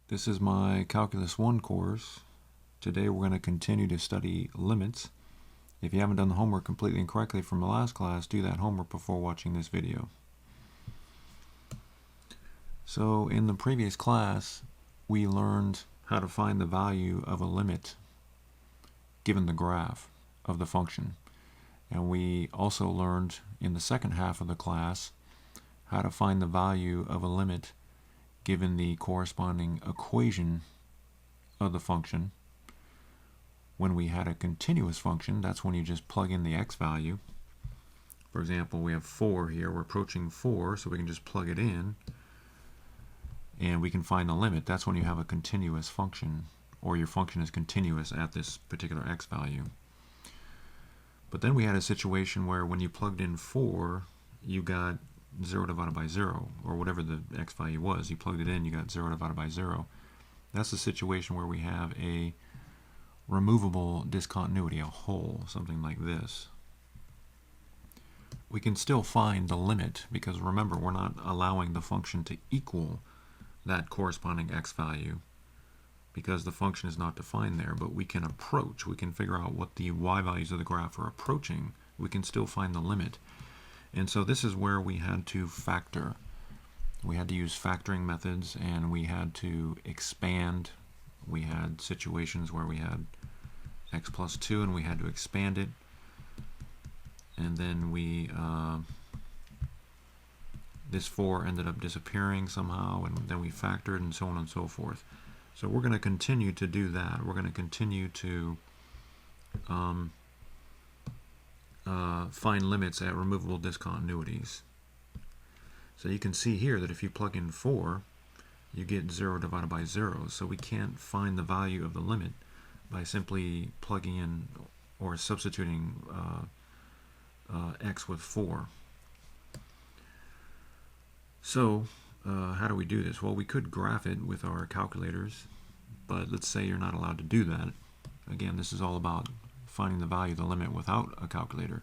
This is my Calculus 1 course. Today we're going to continue to study limits. If you haven't done the homework completely and correctly from the last class, do that homework before watching this video. So in the previous class, we learned how to find the value of a limit given the graph of the function. And we also learned in the second half of the class how to find the value of a limit given the corresponding equation of the function. When we had a continuous function, that's when you just plug in the x value. For example, we have 4 here. We're approaching 4, so we can just plug it in, and we can find the limit. That's when you have a continuous function, or your function is continuous at this particular x value. But then we had a situation where when you plugged in 4, you got 0 divided by 0, or whatever the x value was. You plugged it in, you got 0 divided by 0. That's the situation where we have a removable discontinuity, a hole, something like this. We can still find the limit because remember, we're not allowing the function to equal that corresponding x value because the function is not defined there, but we can approach, we can figure out what the y values of the graph are approaching. We can still find the limit. And so this is where we had to factor. We had to use factoring methods, and we had to expand. We had situations where we had x plus 2 and we had to expand it, and then this 4 ended up disappearing somehow, and then we factored, and so on and so forth. So we're going to continue to do that. We're going to continue to find limits at removable discontinuities. So you can see here that if you plug in 4, you get 0 divided by 0. So we can't find the value of the limit by simply plugging in or substituting x with 4. So how do we do this? Well, we could graph it with our calculators, but let's say you're not allowed to do that. Again, this is all about finding the value of the limit without a calculator.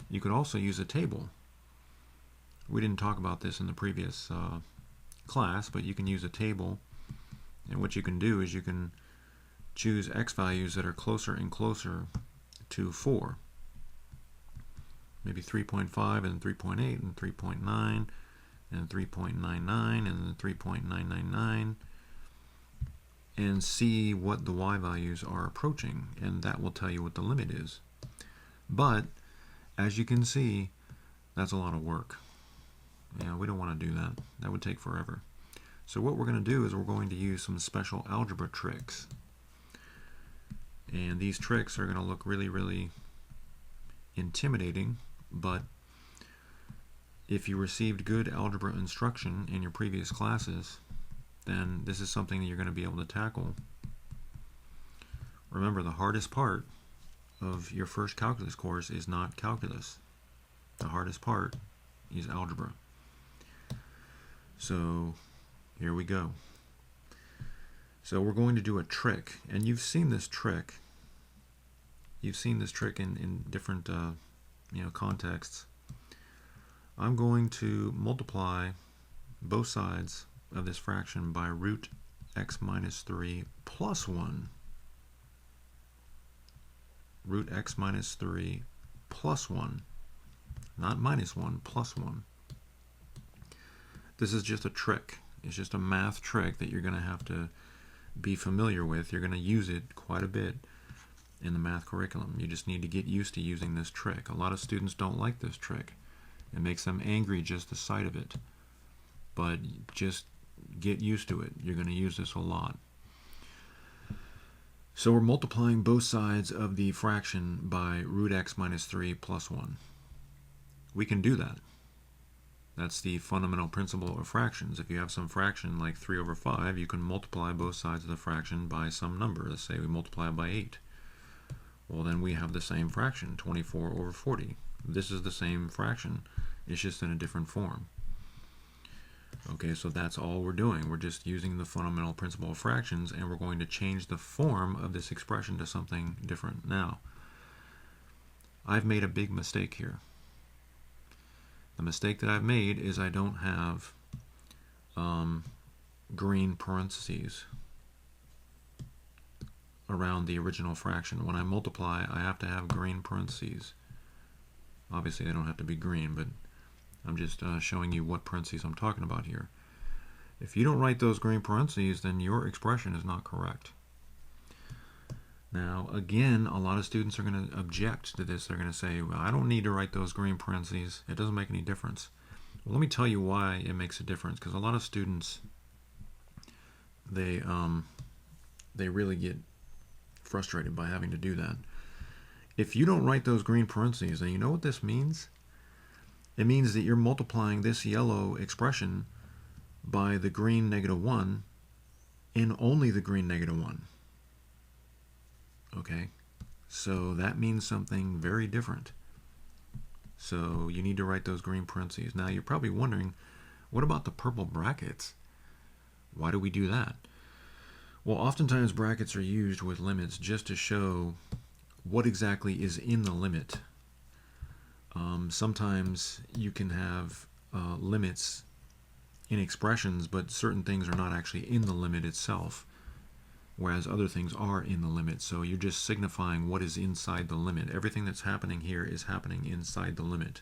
You could also use a table. We didn't talk about this in the previous class, but you can use a table, and what you can do is you can choose x values that are closer and closer to 4. Maybe 3.5 and 3.8 and 3.9 and 3.99 and 3.999, and see what the y values are approaching, and that will tell you what the limit is. But as you can see, that's a lot of work. Yeah, we don't want to do that. That would take forever. So what we're going to do is we're going to use some special algebra tricks. And these tricks are going to look really, really intimidating, but if you received good algebra instruction in your previous classes, then this is something that you're going to be able to tackle. Remember, the hardest part of your first calculus course is not calculus. The hardest part is algebra. So here we go. So we're going to do a trick, and you've seen this trick. You've seen this trick in different contexts. I'm going to multiply both sides of this fraction by root x minus 3 plus 1. Root x minus 3 plus 1. Not minus 1, plus 1. This is just a trick. It's just a math trick that you're going to have to be familiar with. You're going to use it quite a bit in the math curriculum. You just need to get used to using this trick. A lot of students don't like this trick. It makes them angry just the sight of it. But just get used to it. You're going to use this a lot. So we're multiplying both sides of the fraction by root x minus 3 plus 1. We can do that. That's the fundamental principle of fractions. If you have some fraction like 3 over 5, you can multiply both sides of the fraction by some number. Let's say we multiply it by 8. Well, then we have the same fraction, 24 over 40. This is the same fraction. It's just in a different form. Okay, so that's all we're doing. We're just using the fundamental principle of fractions, and we're going to change the form of this expression to something different. Now, I've made a big mistake here. The mistake that I've made is I don't have green parentheses around the original fraction. When I multiply, I have to have green parentheses. Obviously, they don't have to be green, but I'm just showing you what parentheses I'm talking about here. If you don't write those green parentheses, then your expression is not correct. Now, again, a lot of students are going to object to this. They're going to say, well, I don't need to write those green parentheses. It doesn't make any difference. Well, let me tell you why it makes a difference, because a lot of students, they really get frustrated by having to do that. If you don't write those green parentheses, then you know what this means? It means that you're multiplying this yellow expression by the green -1 and only the green -1. Okay? So that means something very different. So you need to write those green parentheses. Now you're probably wondering, what about the purple brackets? Why do we do that? Well, oftentimes brackets are used with limits just to show what exactly is in the limit. Sometimes you can have limits in expressions, but certain things are not actually in the limit itself, whereas other things are in the limit. So you're just signifying what is inside the limit. Everything that's happening here is happening inside the limit.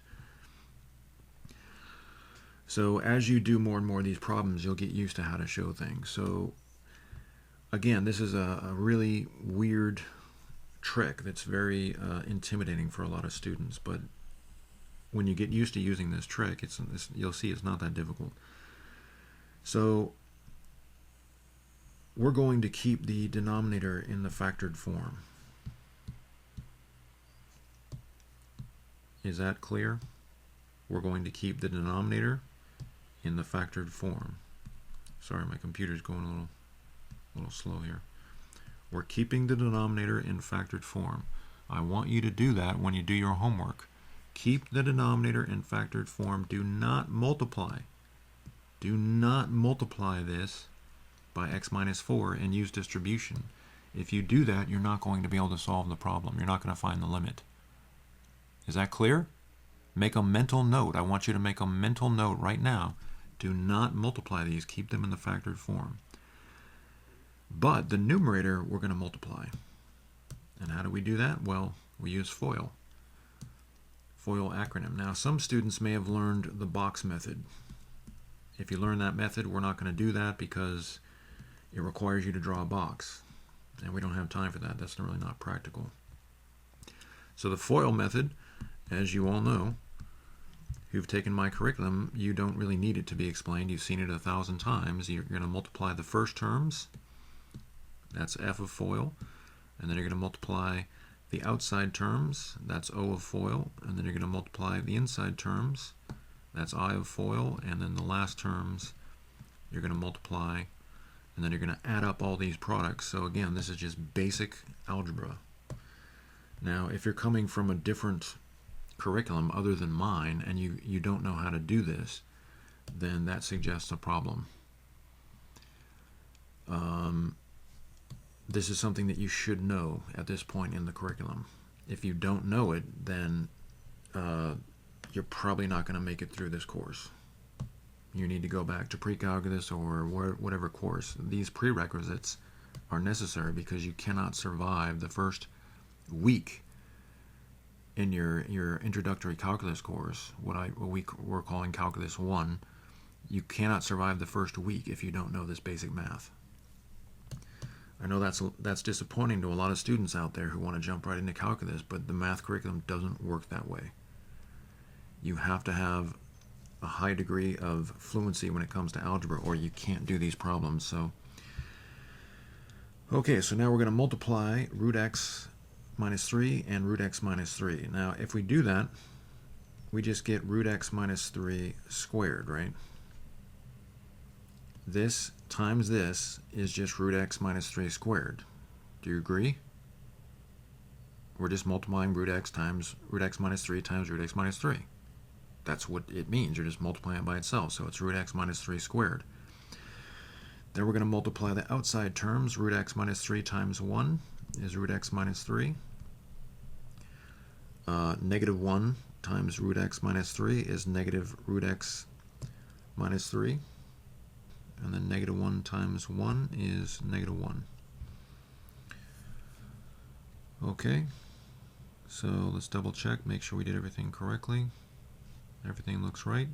So as you do more and more of these problems, you'll get used to how to show things. So again, this is a really weird trick that's very intimidating for a lot of students, but when you get used to using this trick, you'll see it's not that difficult. So we're going to keep the denominator in the factored form. Is that clear? We're going to keep the denominator in the factored form. Sorry, my computer's going a little slow here. We're keeping the denominator in factored form. I want you to do that when you do your homework. Keep the denominator in factored form. Do not multiply. Do not multiply this by x minus 4 and use distribution. If you do that, you're not going to be able to solve the problem. You're not going to find the limit. Is that clear? Make a mental note. I want you to make a mental note right now. Do not multiply these. Keep them in the factored form. But the numerator, we're going to multiply. And how do we do that? Well, we use FOIL. FOIL acronym. Now, some students may have learned the box method. If you learn that method, we're not going to do that because it requires you to draw a box. And we don't have time for that. That's really not practical. So the FOIL method, as you all know, who've taken my curriculum, you don't really need it to be explained. You've seen it 1,000 times. You're going to multiply the first terms. That's f of FOIL. And then you're going to multiply the outside terms. That's O of FOIL. And then you're going to multiply the inside terms. That's I of FOIL. And then the last terms, you're going to multiply. And then you're going to add up all these products. So again, this is just basic algebra. Now, if you're coming from a different curriculum other than mine, and you don't know how to do this, then that suggests a problem. This is something that you should know at this point in the curriculum. If you don't know it, then you're probably not going to make it through this course. You need to go back to pre-calculus or whatever course. These prerequisites are necessary because you cannot survive the first week in your introductory calculus course, what we're calling Calculus 1. You cannot survive the first week if you don't know this basic math. I know that's disappointing to a lot of students out there who want to jump right into calculus, but the math curriculum doesn't work that way. You have to have a high degree of fluency when it comes to algebra, or you can't do these problems. So, okay, so now we're going to multiply root x minus 3 and root x minus 3. Now, if we do that, we just get root x minus 3 squared, right? This times this is just root x minus 3 squared. Do you agree? We're just multiplying root x minus 3 times root x minus 3. That's what it means. You're just multiplying it by itself. So it's root x minus 3 squared. Then we're going to multiply the outside terms. Root x minus 3 times 1 is root x minus 3. Negative 1 times root x minus 3 is negative root x minus 3. and then negative 1 times 1 is negative 1. Okay, so let's double check, make sure we did everything correctly. Everything looks right.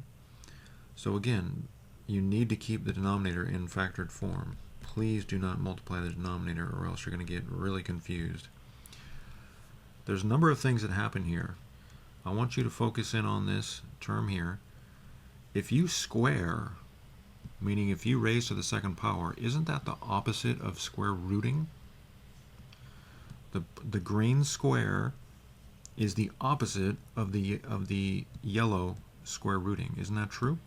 So again, you need to keep the denominator in factored form. Please do not multiply the denominator or else you're going to get really confused. There's a number of things that happen here. I want you to focus in on this term here. If you square, meaning if you raise to the second power, isn't that the opposite of square rooting? The green square is the opposite of the yellow square rooting. Isn't that true?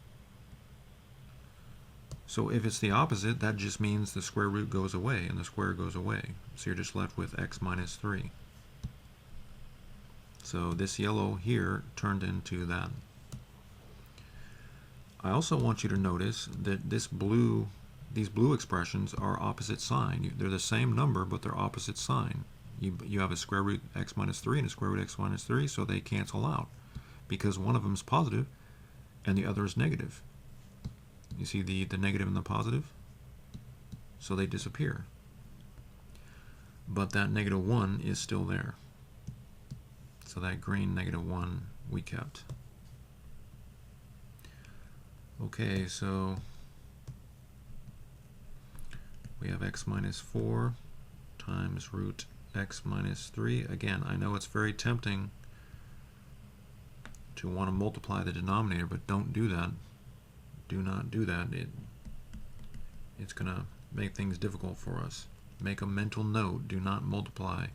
So if it's the opposite, that just means the square root goes away and the square goes away. So you're just left with x minus 3. So this yellow here turned into that. I also want you to notice that these blue expressions are opposite sign. They're the same number, but they're opposite sign. You have a square root x minus 3 and a square root x minus 3, so they cancel out because one of them is positive and the other is negative. You see the negative and the positive? So they disappear. But that negative 1 is still there. So that green negative 1 we kept. Okay, so we have x minus 4 times root x minus 3. Again, I know it's very tempting to want to multiply the denominator, but don't do that. Do not do that. It's going to make things difficult for us. Make a mental note. Do not multiply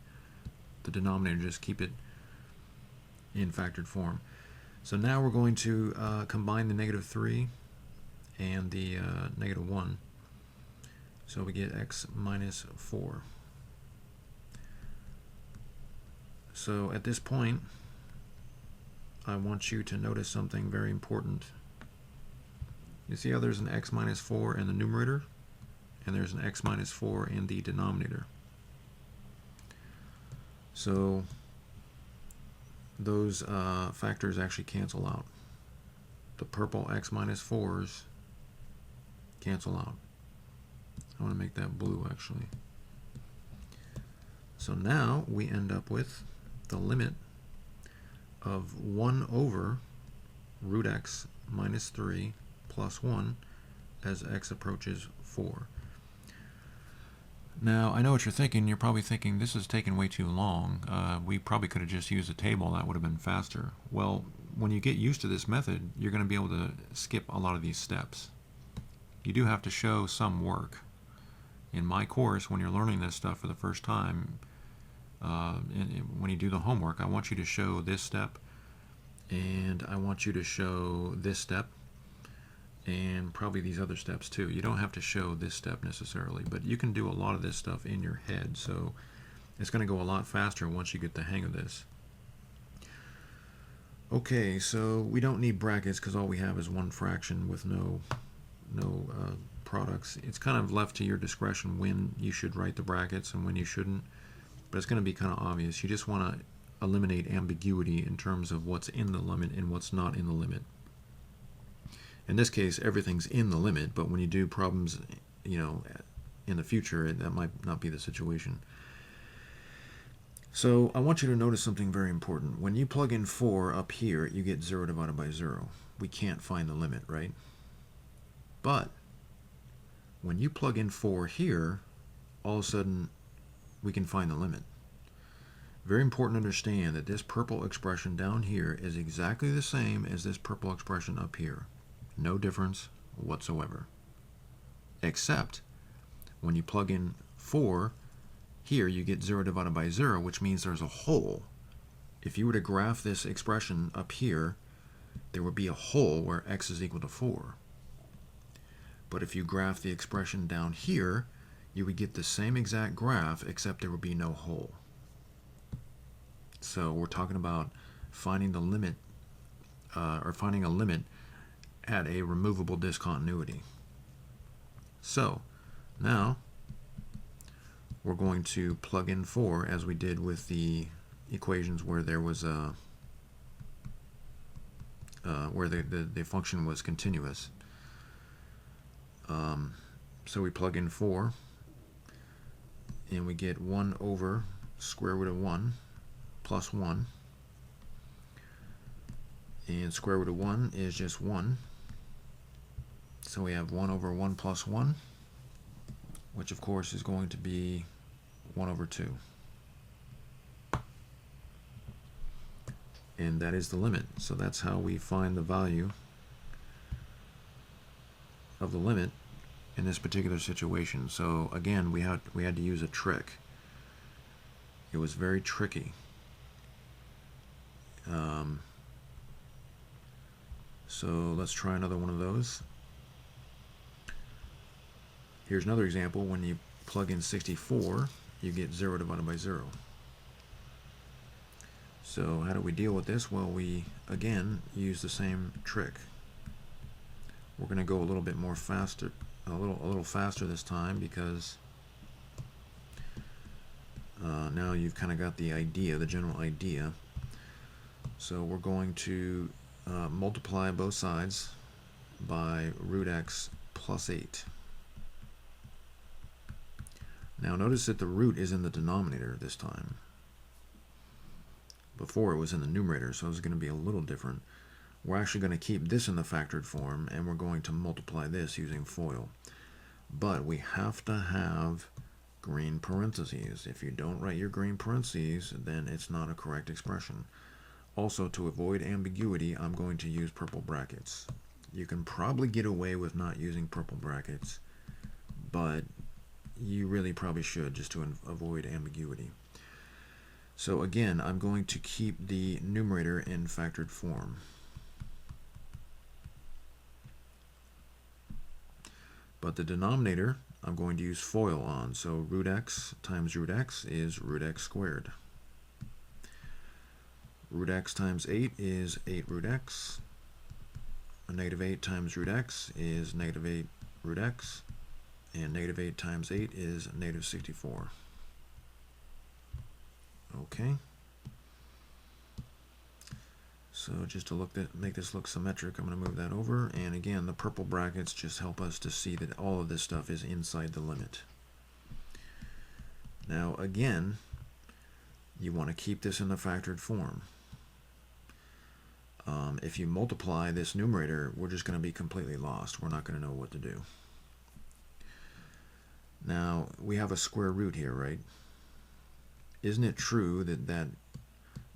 the denominator. Just keep it in factored form. So now we're going to combine the negative 3 and the negative 1. So we get x minus 4. So at this point, I want you to notice something very important. You see how there's an x minus 4 in the numerator, and there's an x minus 4 in the denominator. So those factors actually cancel out. The purple x minus 4s cancel out. I want to make that blue actually. So now we end up with the limit of 1 over root x minus 3 plus 1 as x approaches 4. Now, I know what you're thinking. You're probably thinking, this is taking way too long. We probably could have just used a table. That would have been faster. Well, when you get used to this method, you're going to be able to skip a lot of these steps. You do have to show some work. In my course, when you're learning this stuff for the first time, when you do the homework, I want you to show this step, and I want you to show this step, and probably these other steps too. You don't have to show this step necessarily, but you can do a lot of this stuff in your head, so it's going to go a lot faster once you get the hang of this. Okay, so we don't need brackets because all we have is one fraction with no products. It's kind of left to your discretion when you should write the brackets and when you shouldn't, but it's going to be kind of obvious. You just want to eliminate ambiguity in terms of what's in the limit and what's not in the limit. In this case, everything's in the limit, but when you do problems, in the future, that might not be the situation. So I want you to notice something very important. When you plug in 4 up here, you get 0 divided by 0. We can't find the limit, right? But when you plug in 4 here, all of a sudden, we can find the limit. Very important to understand that this purple expression down here is exactly the same as this purple expression up here. No difference whatsoever. Except when you plug in 4, here you get 0 divided by 0, which means there's a hole. If you were to graph this expression up here, there would be a hole where x is equal to 4. But if you graph the expression down here, you would get the same exact graph, except there would be no hole. So we're talking about finding the limit, or finding a limit at a removable discontinuity. So now we're going to plug in 4 as we did with the equations where there was a where the function was continuous. So we plug in 4, and we get 1 over square root of 1 plus 1. And square root of 1 is just 1. So we have 1 over 1 plus 1, which of course is going to be 1 over 2. And that is the limit. So that's how we find the value of the limit in this particular situation. So again, we had to use a trick. It was very tricky. So let's try another one of those. Here's another example. When you plug in 64, you get 0 divided by 0. So how do we deal with this? Well, we again use the same trick. We're going to go a little bit more faster, a little faster this time, because now you've kind of got the idea, the general idea. So we're going to multiply both sides by root x plus 8. Now notice that the root is in the denominator this time. Before it was in the numerator, so it's going to be a little different. We're actually going to keep this in the factored form, and we're going to multiply this using FOIL. But we have to have green parentheses. If you don't write your green parentheses, then it's not a correct expression. Also, to avoid ambiguity, I'm going to use purple brackets. You can probably get away with not using purple brackets, but you really probably should, just to avoid ambiguity. So again, I'm going to keep the numerator in factored form. But the denominator, I'm going to use FOIL on. So root x times root x is root x squared. Root x times 8 is 8 root x. A negative 8 times root x is negative 8 root x. And negative 8 times 8 is negative 64. Okay. So just to make this look symmetric, I'm going to move that over. And again, the purple brackets just help us to see that all of this stuff is inside the limit. Now again, you want to keep this in the factored form. If you multiply this numerator, we're just going to be completely lost. We're not going to know what to do. Now, we have a square root here, right? Isn't it true that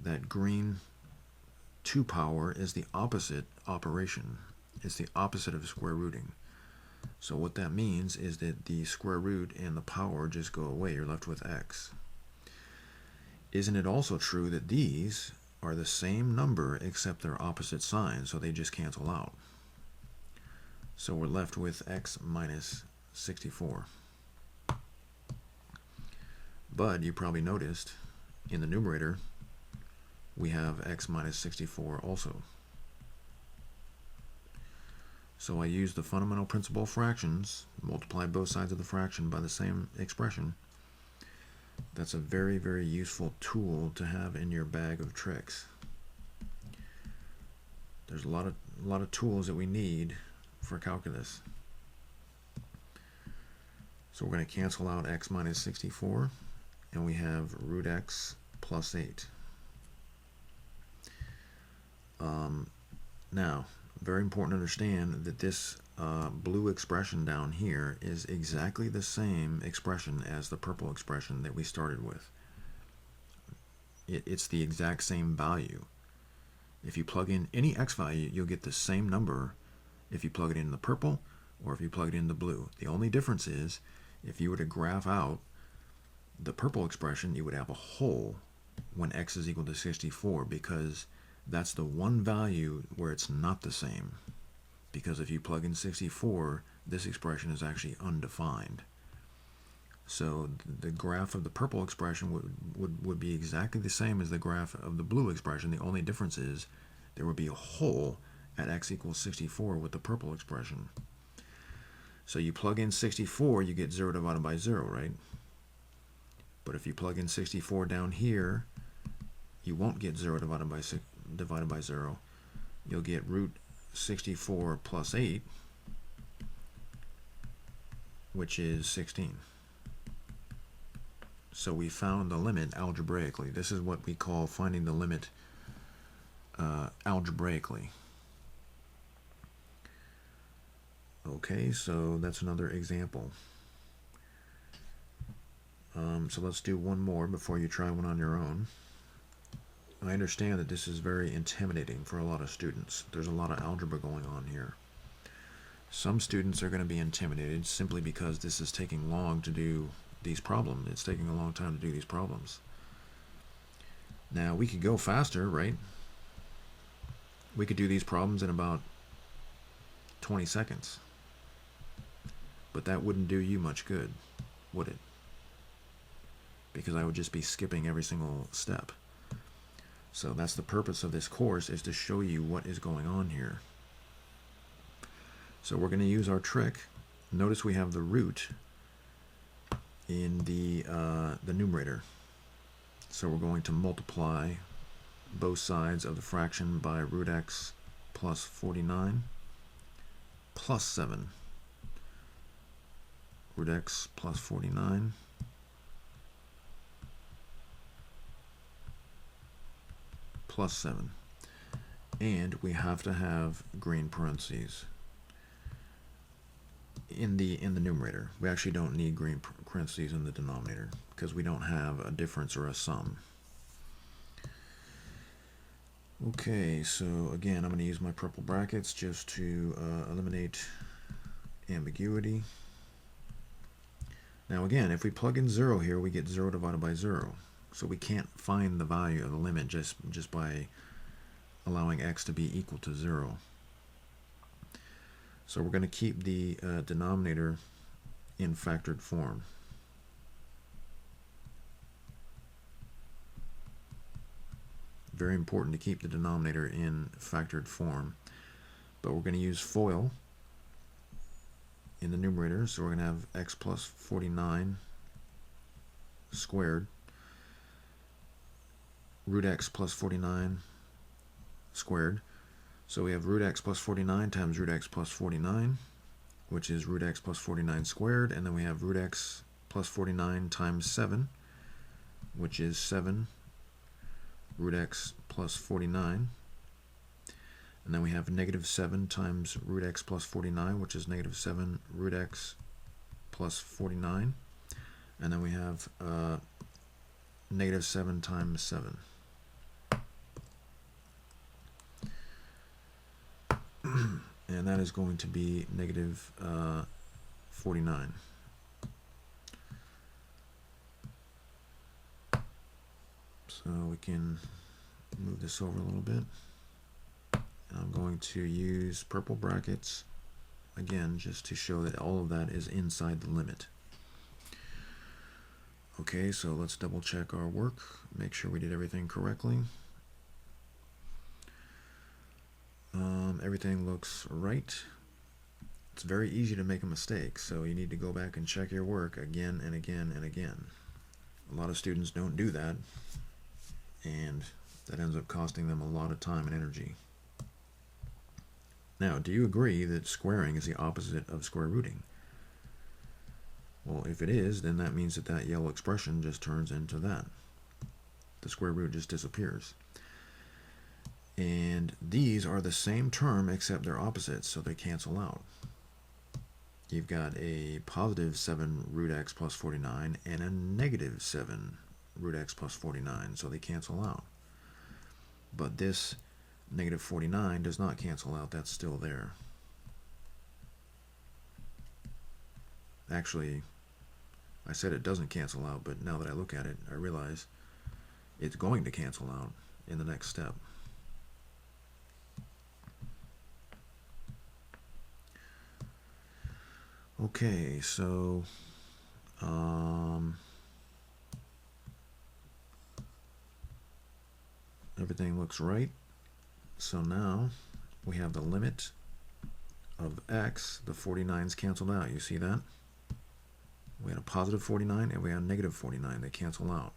that green 2 power is the opposite operation? It's the opposite of square rooting. So what that means is that the square root and the power just go away. You're left with x. Isn't it also true that these are the same number except they're opposite signs, so they just cancel out? So we're left with x minus 64. But you probably noticed in the numerator we have x minus 64 also. So I use the fundamental principle of fractions, multiply both sides of the fraction by the same expression. That's a very, very useful tool to have in your bag of tricks. There's a lot of tools that we need for calculus. So we're going to cancel out x minus 64, and we have root x plus 8. Now, very important to understand that this blue expression down here is exactly the same expression as the purple expression that we started with. It's the exact same value. If you plug in any x value, you'll get the same number if you plug it in the purple or if you plug it in the blue. The only difference is if you were to graph out the purple expression, you would have a hole when x is equal to 64, because that's the one value where it's not the same. Because if you plug in 64, this expression is actually undefined. So the graph of the purple expression would be exactly the same as the graph of the blue expression. The only difference is there would be a hole at x equals 64 with the purple expression. So you plug in 64, you get 0 divided by 0, right? But if you plug in 64 down here, you won't get 0 divided by 0. You'll get root 64 plus 8, which is 16. So we found the limit algebraically. This is what we call finding the limit algebraically. Okay, so that's another example. So let's do one more before you try one on your own. I understand that this is very intimidating for a lot of students. There's a lot of algebra going on here. Some students are going to be intimidated simply because this is taking long to do these problems. It's taking a long time to do these problems. Now, we could go faster, right? We could do these problems in about 20 seconds. But that wouldn't do you much good, would it? Because I would just be skipping every single step. So that's the purpose of this course, is to show you what is going on here. So we're going to use our trick. Notice we have the root in the numerator. So we're going to multiply both sides of the fraction by root x plus 49 plus 7. Root x plus 49 plus 7. And we have to have green parentheses in the numerator. We actually don't need green parentheses in the denominator because we don't have a difference or a sum. Okay, so again, I'm going to use my purple brackets just to eliminate ambiguity. Now again, if we plug in 0 here, we get 0 divided by 0. So we can't find the value of the limit just by allowing x to be equal to 0. So we're going to keep the denominator in factored form. Very important to keep the denominator in factored form. But we're going to use FOIL in the numerator, so we're going to have x plus 49 squared, root x plus 49 squared. So we have root x plus 49 times root x plus 49, which is root x plus 49 squared, and then we have root x plus 49 times 7, which is 7 root x plus 49. And then we have negative 7 times root x plus 49, which is negative 7 root x plus 49. And then we have negative 7 times 7. And that is going to be negative 49. So we can move this over a little bit. I'm going to use purple brackets again just to show that all of that is inside the limit. Okay, so let's double check our work, make sure we did everything correctly. Everything looks right. It's very easy to make a mistake, so you need to go back and check your work again and again and again. A lot of students don't do that, and that ends up costing them a lot of time and energy. Now, do you agree that squaring is the opposite of square rooting? Well, if it is, then that means that that yellow expression just turns into that. The square root just disappears. And these are the same term except they're opposites, so they cancel out. You've got a positive 7 root x plus 49 and a negative 7 root x plus 49, so they cancel out. But this negative 49 does not cancel out, that's still there. Actually, I said it doesn't cancel out, but now that I look at it, I realize it's going to cancel out in the next step. Okay, so everything looks right. So now we have the limit of x. The 49's canceled out. You see that? We had a positive 49 and we had a negative 49. They cancel out.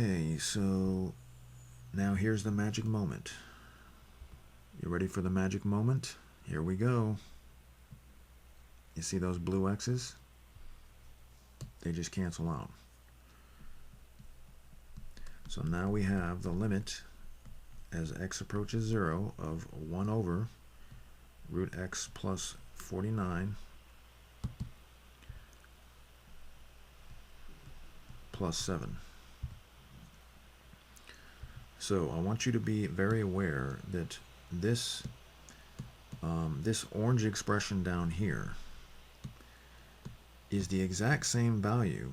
Okay, so now here's the magic moment. You ready for the magic moment? Here we go. You see those blue X's? They just cancel out. So now we have the limit as x approaches 0 of 1 over root x plus 49 plus 7. So I want you to be very aware that this this orange expression down here is the exact same value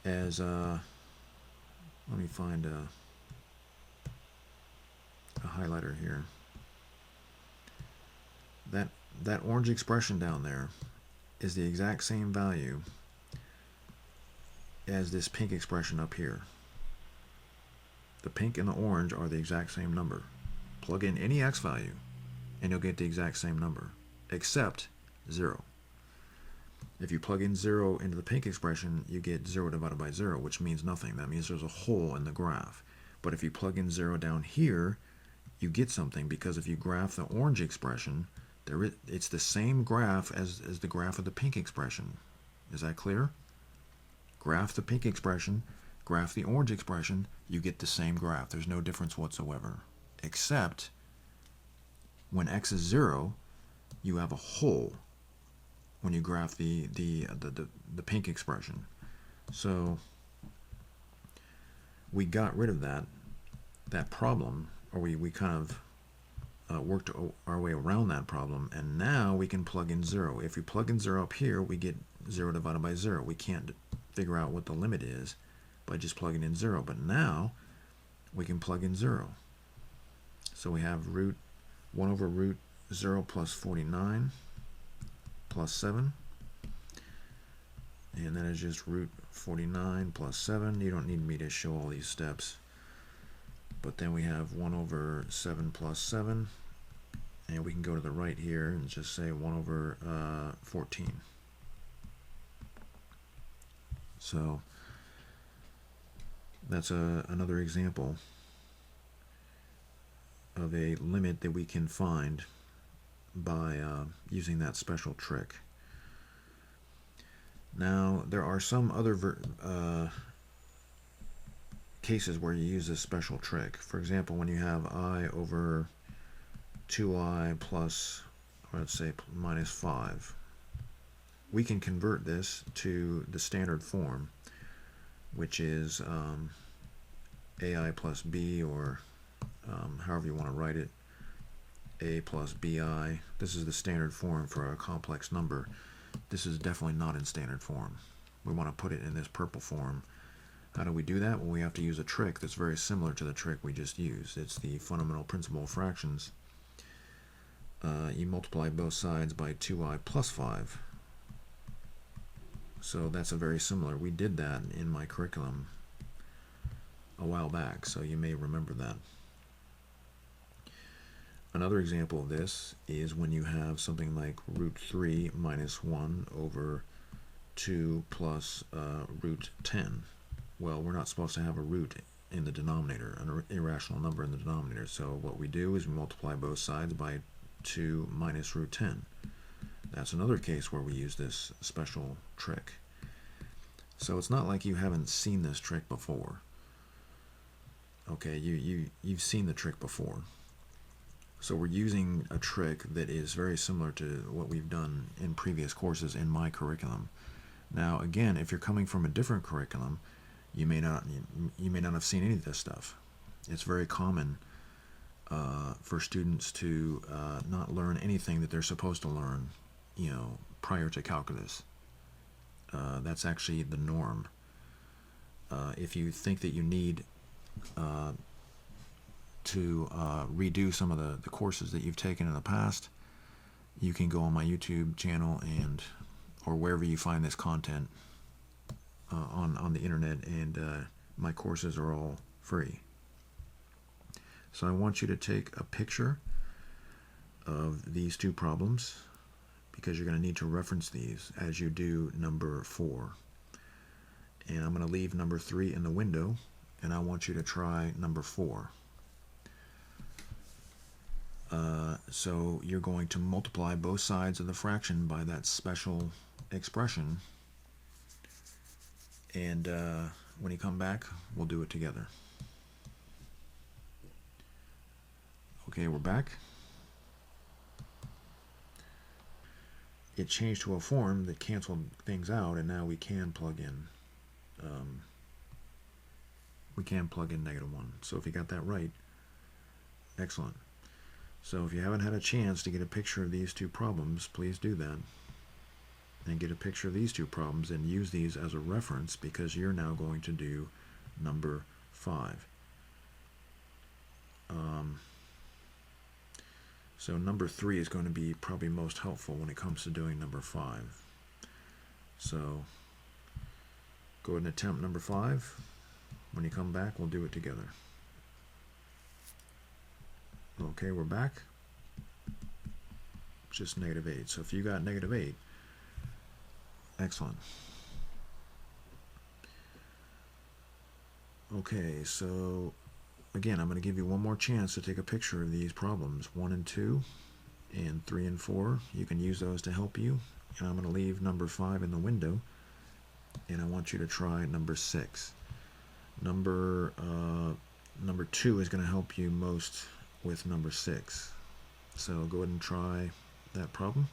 as let me find a highlighter here. That orange expression down there is the exact same value as this pink expression up here. The pink and the orange are the exact same number. Plug in any x value and you'll get the exact same number, except 0. If you plug in 0 into the pink expression, you get 0 divided by 0, which means nothing. That means there's a hole in the graph. But if you plug in 0 down here, you get something, because if you graph the orange expression, it's the same graph as the graph of the pink expression. Is that clear? Graph the pink expression, graph the orange expression, you get the same graph. There's no difference whatsoever. Except when x is 0, you have a hole when you graph the pink expression. So we got rid of that problem, or we kind of worked our way around that problem, and now we can plug in 0. If we plug in 0 up here, we get 0 divided by 0. We can't figure out what the limit is by just plugging in 0, but now we can plug in 0. So we have 1 over root 0 plus 49 plus 7, and that is just root 49 plus 7. You don't need me to show all these steps. But then we have 1 over 7 plus 7, and we can go to the right here and just say 1 over 14. So that's another example of a limit that we can find by using that special trick. Now, there are some other cases where you use this special trick. For example, when you have I over 2i plus, or let's say minus 5, we can convert this to the standard form, which is ai plus b, or however you want to write it, a plus bi. This is the standard form for a complex number. This is definitely not in standard form. We want to put it in this purple form. How do we do that? Well, we have to use a trick that's very similar to the trick we just used. It's the fundamental principle of fractions. You multiply both sides by 2i plus 5. So that's a very similar. We did that in my curriculum a while back, so you may remember that. Another example of this is when you have something like root 3 minus 1 over 2 plus root 10. Well, we're not supposed to have a root in the denominator, an irrational number in the denominator. So what we do is we multiply both sides by 2 minus root 10. That's another case where we use this special trick. So it's not like you haven't seen this trick before. Okay, you've seen the trick before. So we're using a trick that is very similar to what we've done in previous courses in my curriculum. Now, again, if you're coming from a different curriculum, you may not have seen any of this stuff. It's very common for students to not learn anything that they're supposed to learn, prior to calculus. That's actually the norm. If you think that you need to redo some of the courses that you've taken in the past, you can go on my YouTube channel or wherever you find this content on the internet, and my courses are all free. So I want you to take a picture of these two problems, because you're going to need to reference these as you do number 4. and I'm going to leave number 3 in the window, and I want you to try number 4. So you're going to multiply both sides of the fraction by that special expression, and when you come back, we'll do it together. Okay, we're back. It changed to a form that canceled things out, and now we can plug in. -1. So if you got that right, excellent. So if you haven't had a chance to get a picture of these two problems, please do that. And get a picture of these two problems and use these as a reference, because you're now going to do number 5. So number 3 is going to be probably most helpful when it comes to doing number 5. So go ahead and attempt number 5. When you come back, we'll do it together. Okay, we're back. Just -8. So if you got -8, excellent. Okay, so again, I'm going to give you one more chance to take a picture of these problems, 1 and 2, and 3 and 4. You can use those to help you. And I'm going to leave number 5 in the window, and I want you to try number 6. Number 2 is going to help you most with number 6. So go ahead and try that problem,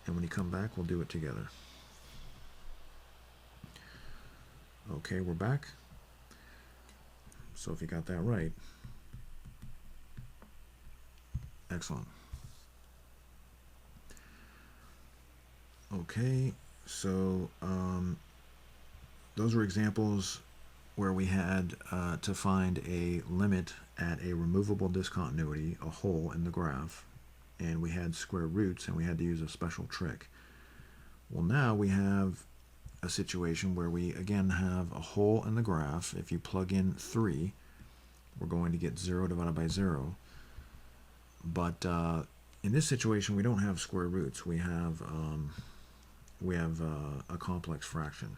and when you come back, we'll do it together. Okay, we're back. So if you got that right, excellent. Okay, so those were examples where we had to find a limit at a removable discontinuity, a hole in the graph, and we had square roots, and we had to use a special trick. Well, now we have a situation where we again have a hole in the graph. If you plug in 3, we're going to get 0 divided by 0. But in this situation, we don't have square roots. We have a complex fraction.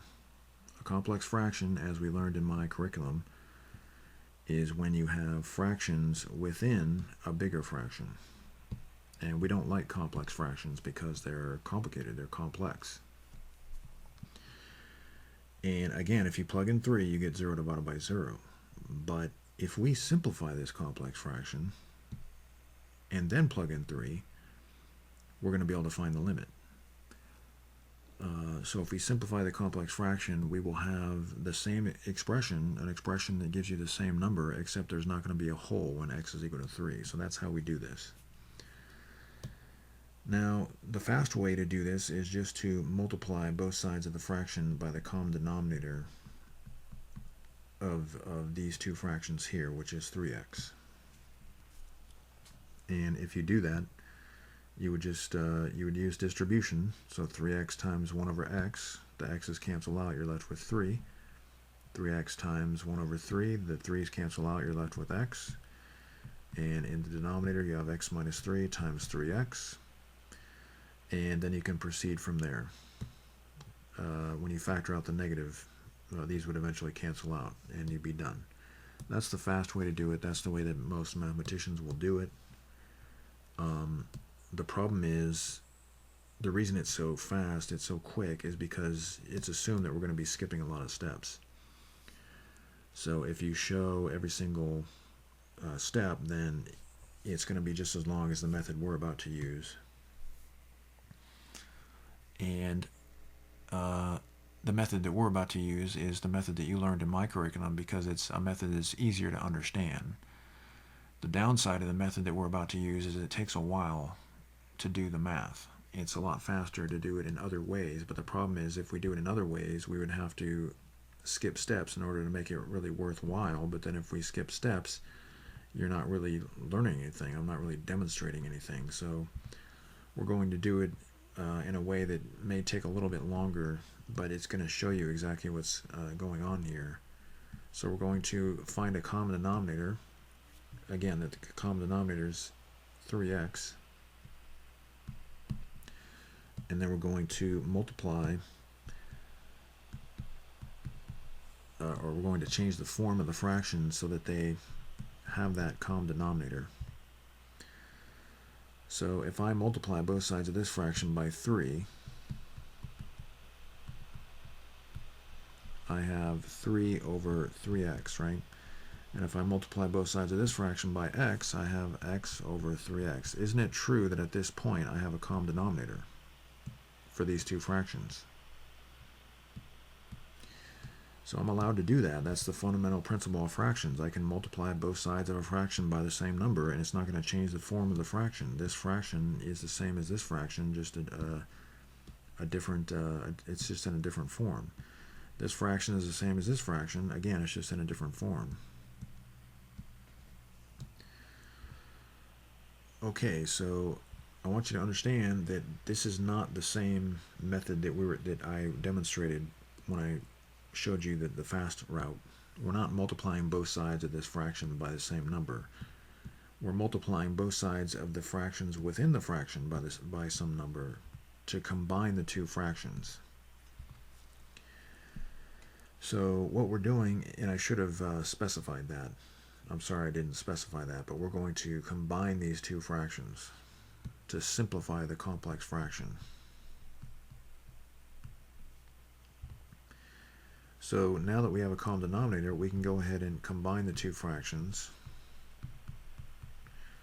A complex fraction, as we learned in my curriculum, is when you have fractions within a bigger fraction. And we don't like complex fractions because they're complicated, they're complex. And again, if you plug in 3, you get 0 divided by 0. But if we simplify this complex fraction and then plug in 3, we're going to be able to find the limit. So if we simplify the complex fraction, we will have the same expression, an expression that gives you the same number, except there's not going to be a hole when x is equal to 3. So that's how we do this. Now, the fast way to do this is just to multiply both sides of the fraction by the common denominator of these two fractions here, which is 3x. And if you do that, you would just you would use distribution. So 3x times 1 over x, the x's cancel out, you're left with 3. 3x times 1 over 3, the 3's cancel out, you're left with x. And in the denominator, you have x minus 3 times 3x. And then you can proceed from there. When you factor out the negative, these would eventually cancel out, and you'd be done. That's the fast way to do it. That's the way that most mathematicians will do it. The problem is, the reason it's so fast, it's so quick, is because it's assumed that we're going to be skipping a lot of steps. So if you show every single step, then it's going to be just as long as the method we're about to use. And the method that we're about to use is the method that you learned in my curriculum, because it's a method that's easier to understand. The downside of the method that we're about to use is it takes a while to do the math. It's a lot faster to do it in other ways, but the problem is if we do it in other ways, we would have to skip steps in order to make it really worthwhile. But then if we skip steps, you're not really learning anything. I'm not really demonstrating anything. So we're going to do it in a way that may take a little bit longer, but it's going to show you exactly what's going on here. So we're going to find a common denominator. Again, that the common denominator is 3x. And then we're going to multiply or we're going to change the form of the fraction so that they have that common denominator. So if I multiply both sides of this fraction by 3, I have 3 over 3x, right? And if I multiply both sides of this fraction by x, I have x over 3x. Isn't it true that at this point I have a common denominator for these two fractions? So I'm allowed to do that. That's the fundamental principle of fractions. I can multiply both sides of a fraction by the same number, and it's not going to change the form of the fraction. This fraction is the same as this fraction, just a different, it's just in a different form. This fraction is the same as this fraction. Again, it's just in a different form. Okay, so I want you to understand that this is not the same method that I demonstrated when I showed you the fast route. We're not multiplying both sides of this fraction by the same number. We're multiplying both sides of the fractions within the fraction by some number to combine the two fractions. So what we're doing, and I should have specified that. I'm sorry I didn't specify that, but we're going to combine these two fractions to simplify the complex fraction. So now that we have a common denominator, we can go ahead and combine the two fractions.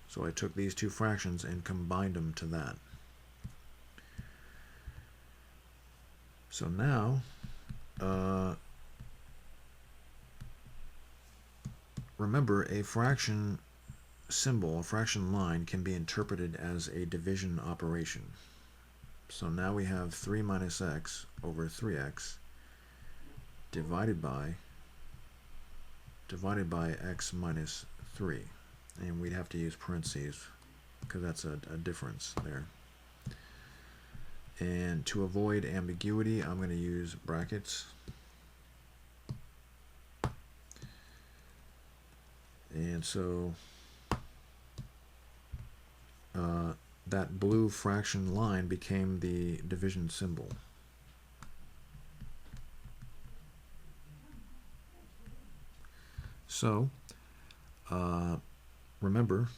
So I took these two fractions and combined them to that. So now, remember, a fraction symbol, a fraction line, can be interpreted as a division operation. So now we have 3 minus x over 3x divided by x minus 3. And we'd have to use parentheses because that's a difference there. And to avoid ambiguity, I'm going to use brackets. And so that blue fraction line became the division symbol. So remember,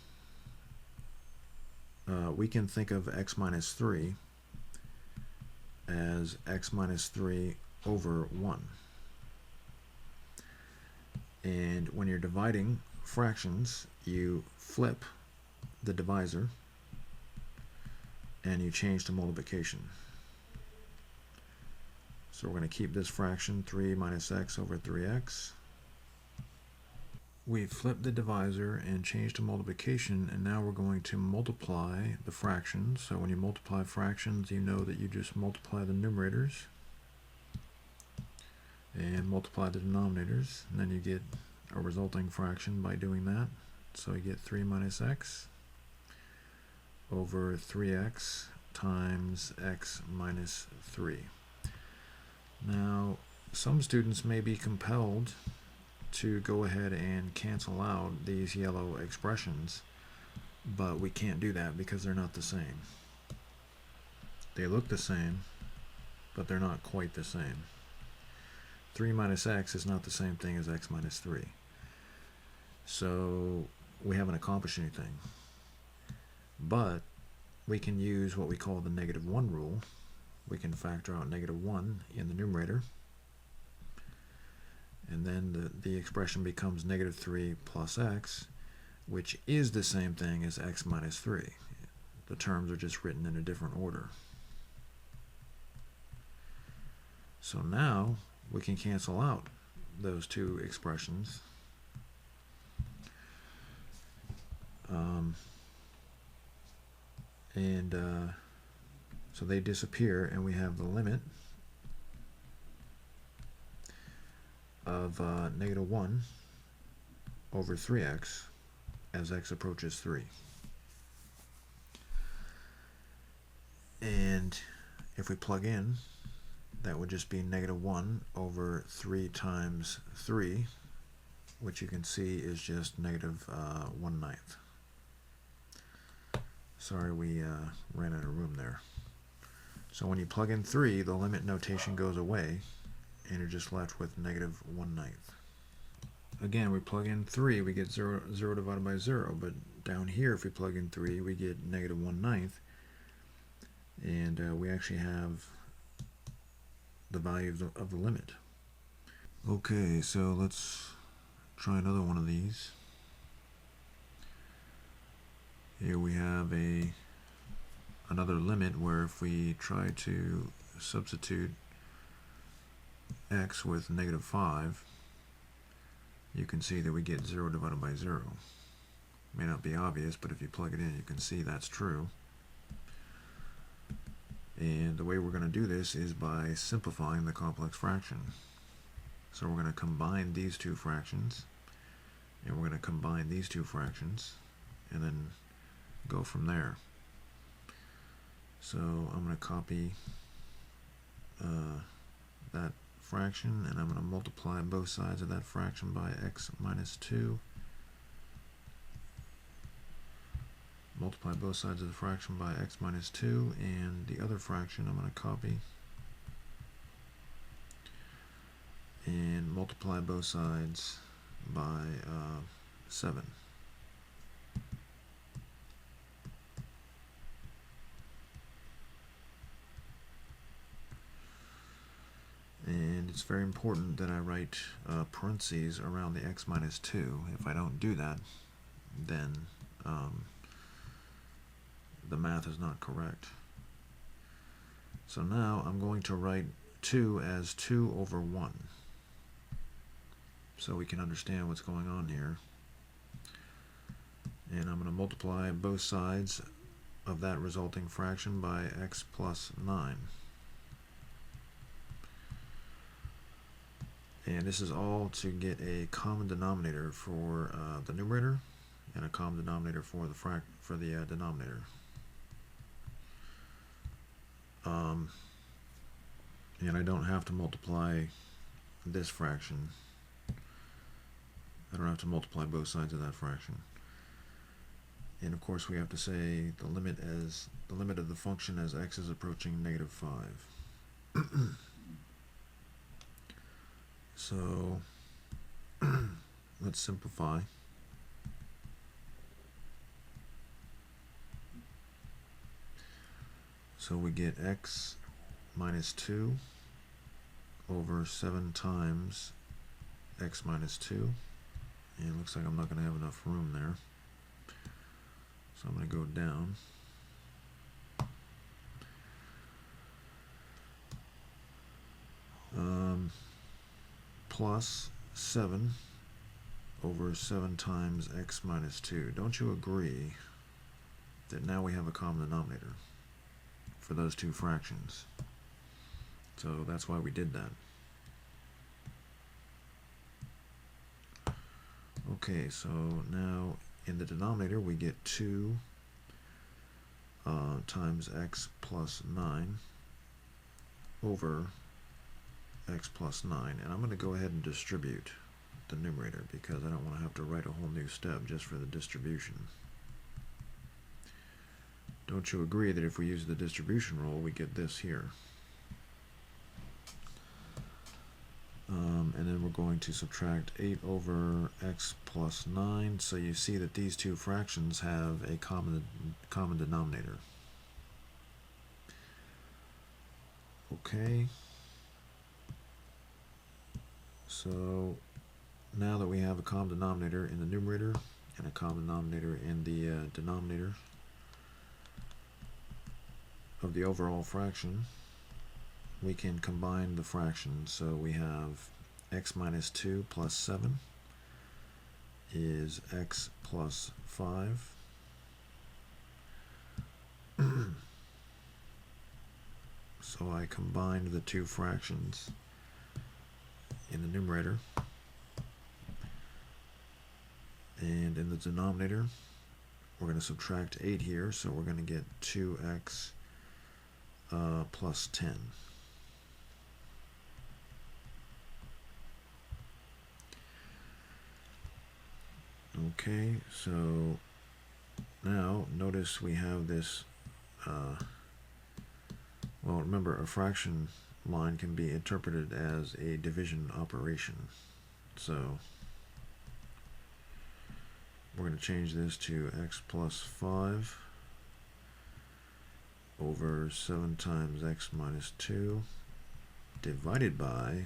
we can think of x minus 3 as x minus 3 over 1. And when you're dividing fractions, you flip the divisor and you change to multiplication. So we're going to keep this fraction 3 minus x over 3x. We flip the divisor and change to multiplication, and now we're going to multiply the fractions. So when you multiply fractions, you know that you just multiply the numerators and multiply the denominators, and then you get a resulting fraction by doing that. So you get 3 minus x over 3x times x minus 3. Now, some students may be compelled to go ahead and cancel out these yellow expressions, but we can't do that because they're not the same. They look the same, but they're not quite the same. 3 minus x is not the same thing as x minus 3. So we haven't accomplished anything. But we can use what we call the -1 rule. We can factor out -1 in the numerator, and then the expression becomes -3 plus x, which is the same thing as x minus 3. The terms are just written in a different order. So now we can cancel out those two expressions. So they disappear, and we have the limit of -1 over 3x as x approaches 3. And if we plug in, that would just be -1 over 3 times 3, which you can see is just -1/9. Sorry, we ran out of room there. So when you plug in 3, the limit notation goes away, and you're just left with negative 1/9. Again, we plug in 3, we get 0 divided by 0, but down here if we plug in 3, we get negative 1/9, and we actually have the value of the limit. Okay, so let's try another one of these. Here we have another limit where if we try to substitute x with negative 5, you can see that we get 0 divided by 0. May not be obvious, but if you plug it in, you can see that's true. And the way we're going to do this is by simplifying the complex fraction. So we're going to combine these two fractions, and we're going to combine these two fractions, and then go from there. So I'm going to copy that fraction, and I'm going to multiply both sides of that fraction by x minus 2. Multiply both sides of the fraction by x minus 2, and the other fraction I'm going to copy and multiply both sides by 7. And it's very important that I write parentheses around the x minus 2. If I don't do that, then the math is not correct. So now I'm going to write 2 as 2 over 1, so we can understand what's going on here. And I'm going to multiply both sides of that resulting fraction by x plus 9. And this is all to get a common denominator for the numerator and a common denominator for the denominator. And I don't have to multiply this fraction. I don't have to multiply both sides of that fraction. And of course we have to say the limit of the function as x is approaching negative 5. So let's simplify. So we get x minus 2 over 7 times x minus 2. And it looks like I'm not going to have enough room there. So I'm going to go down. Plus 7 over 7 times x minus 2. Don't you agree that now we have a common denominator for those two fractions? So that's why we did that. Okay, so now in the denominator we get 2 times x plus 9 over x plus 9, and I'm going to go ahead and distribute the numerator because I don't want to have to write a whole new step just for the distribution. Don't you agree that if we use the distribution rule we get this here? And then we're going to subtract 8 over x plus 9, so you see that these two fractions have a common denominator. Okay. So now that we have a common denominator in the numerator and a common denominator in the denominator of the overall fraction, we can combine the fractions. So we have x minus 2 plus 7 is x plus 5. So I combined the two fractions in the numerator, and in the denominator we're going to subtract 8 here, so we're going to get 2x plus 10. Okay, so now notice we have this well, remember, a fraction line can be interpreted as a division operation. So we're going to change this to x plus 5 over 7 times x minus 2 divided by,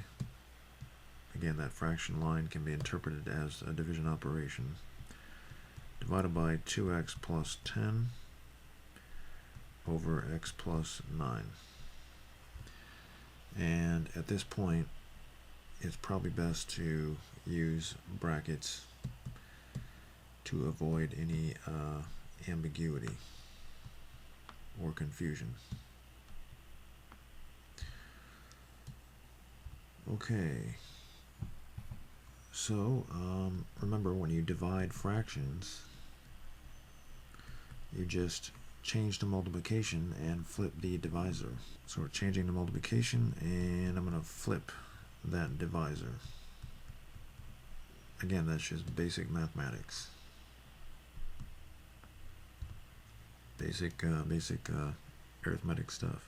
again, that fraction line can be interpreted as a division operation, divided by 2x plus 10 over x plus 9. And at this point, it's probably best to use brackets to avoid any ambiguity or confusion. Okay, so remember, when you divide fractions, you just change the multiplication and flip the divisor. So we're changing the multiplication, and I'm going to flip that divisor. Again, that's just basic mathematics. Basic arithmetic stuff.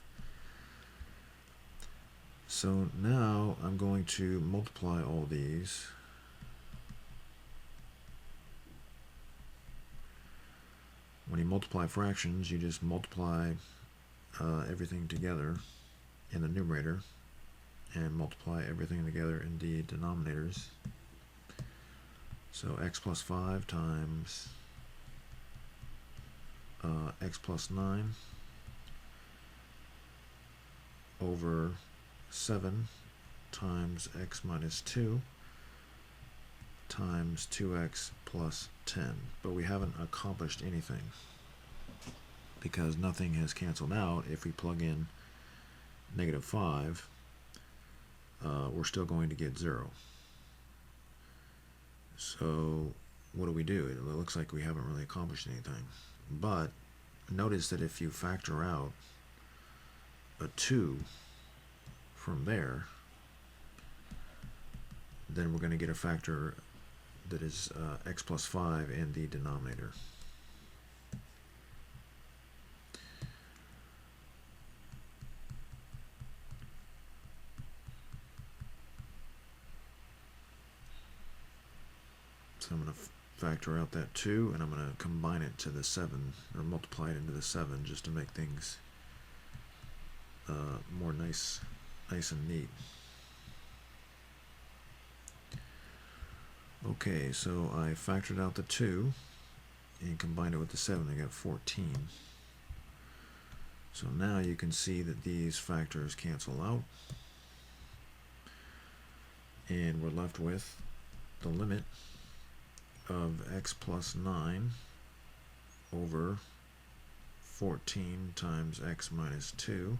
So now I'm going to multiply all these. When you multiply fractions, you just multiply everything together in the numerator and multiply everything together in the denominators. So x plus 5 times x plus 9 over 7 times x minus 2 times 2x plus 10. But we haven't accomplished anything because nothing has canceled out. If we plug in negative 5, we're still going to get 0. So what do? It looks like we haven't really accomplished anything. But notice that if you factor out a 2 from there, then we're going to get a factor that is x plus 5 in the denominator. So I'm going to factor out that 2, and I'm going to combine it to the 7, or multiply it into the 7, just to make things more nice and neat. Okay, so I factored out the 2 and combined it with the 7. I got 14. So now you can see that these factors cancel out, and we're left with the limit of x plus 9 over 14 times x minus 2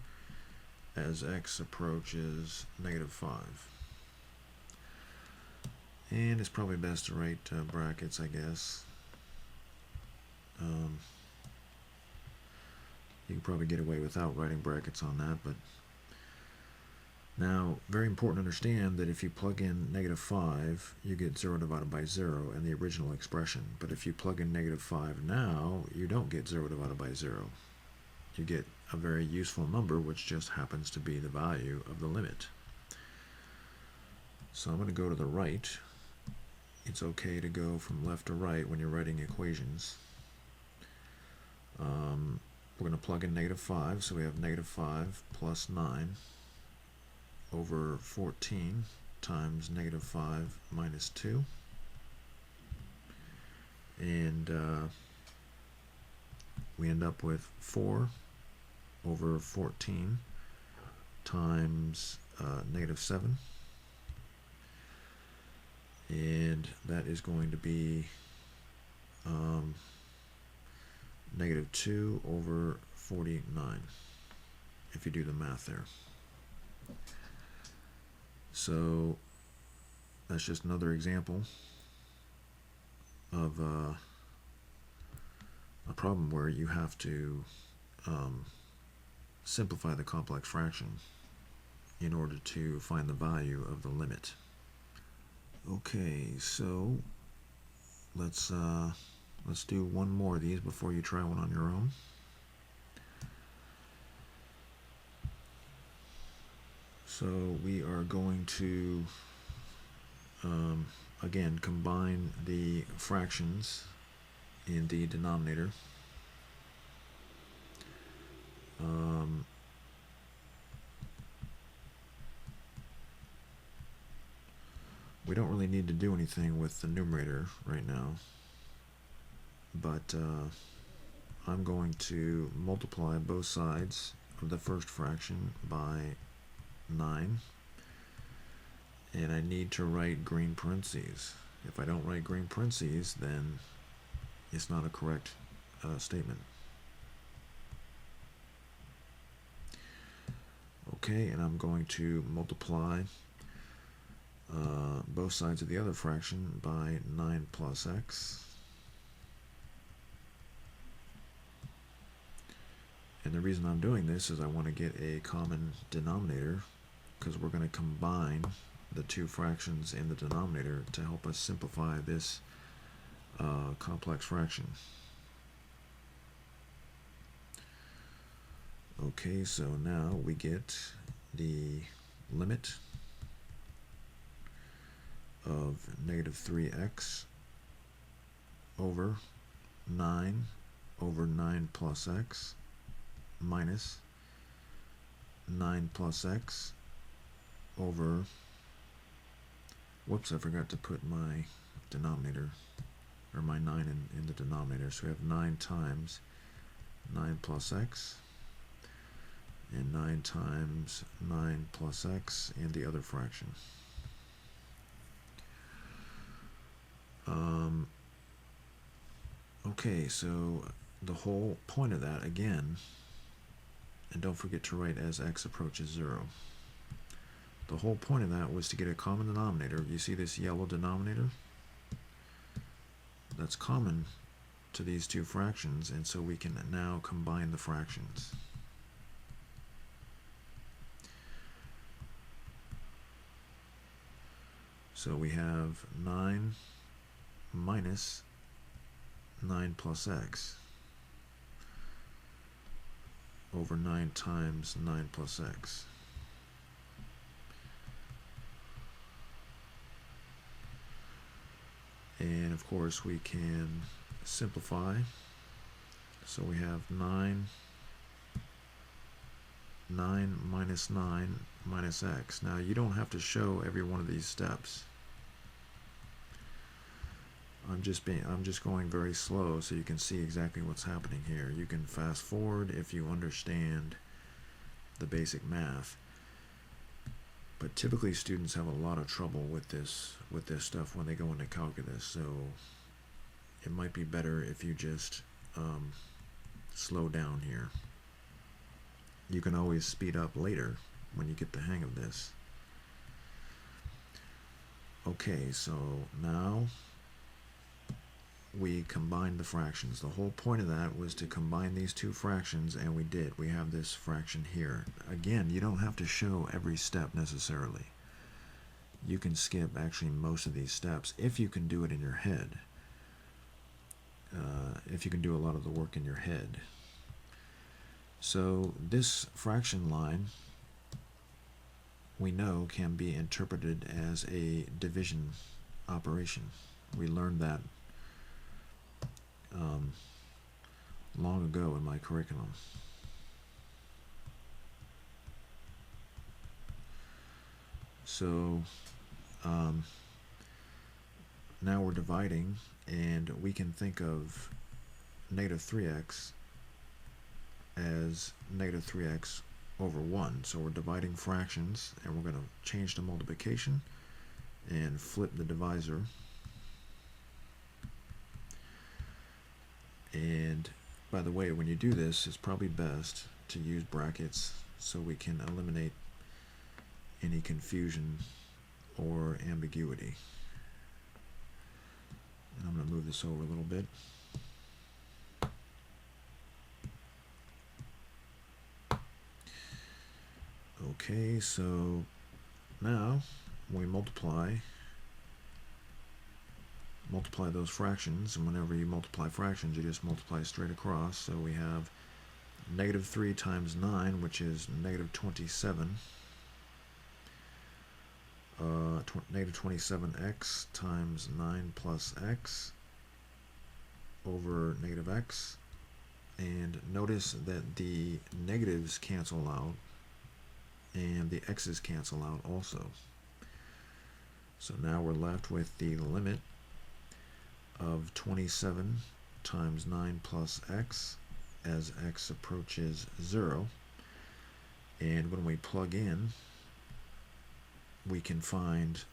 as x approaches negative 5. And it's probably best to write brackets, I guess. You can probably get away without writing brackets on that, but now, very important to understand that if you plug in negative 5, you get 0 divided by 0 in the original expression. But if you plug in negative 5 now, you don't get 0 divided by 0. You get a very useful number, which just happens to be the value of the limit. So I'm going to go to the right. It's okay to go from left to right when you're writing equations. We're going to plug in negative 5, so we have negative 5 plus 9 over 14 times negative 5 minus 2. And we end up with 4 over 14 times negative 7. And that is going to be negative 2 over 49, if you do the math there. So that's just another example of a problem where you have to simplify the complex fraction in order to find the value of the limit. Okay, so let's do one more of these before you try one on your own. So we are going to again combine the fractions in the denominator. We don't really need to do anything with the numerator right now, but I'm going to multiply both sides of the first fraction by 9, and I need to write green parentheses. If I don't write green parentheses, then it's not a correct statement. Okay, and I'm going to multiply both sides of the other fraction by 9 plus x. And the reason I'm doing this is I want to get a common denominator, because we're going to combine the two fractions in the denominator to help us simplify this complex fraction. Okay, so now we get the limit of negative 3x over 9 over 9 plus x minus 9 plus x over, whoops, I forgot to put my denominator, or my 9 in the denominator. So we have 9 times 9 plus x, and 9 times 9 plus x in the other fraction. Okay, so the whole point of that, again, and don't forget to write as x approaches 0. The whole point of that was to get a common denominator. You see this yellow denominator? That's common to these two fractions, and so we can now combine the fractions. So we have 9 minus 9 plus x over 9 times 9 plus x. And of course we can simplify. So we have 9 minus 9 minus x. Now you don't have to show every one of these steps. I'm just going very slow so you can see exactly what's happening here. You can fast forward if you understand the basic math. But typically students have a lot of trouble with this stuff when they go into calculus, so it might be better if you just slow down here. You can always speed up later when you get the hang of this. Okay, so now we combine the fractions. The whole point of that was to combine these two fractions, and we did. We have this fraction here. Again, you don't have to show every step necessarily. You can skip actually most of these steps if you can do it in your head. If you can do a lot of the work in your head. So this fraction line, we know, can be interpreted as a division operation. We learned that long ago in my curriculum. So now we're dividing, and we can think of negative 3x as negative 3x over 1. So we're dividing fractions, and we're going to change the multiplication and flip the divisor. And by the way, when you do this, it's probably best to use brackets so we can eliminate any confusion or ambiguity. And I'm going to move this over a little bit. Okay, so now when we multiply those fractions, and whenever you multiply fractions, you just multiply straight across. So we have negative 3 times 9, which is negative 27, negative 27x times 9 plus x over negative x. And notice that the negatives cancel out and the x's cancel out also. So now we're left with the limit of 27 times 9 plus x as x approaches 0. And when we plug in, we can find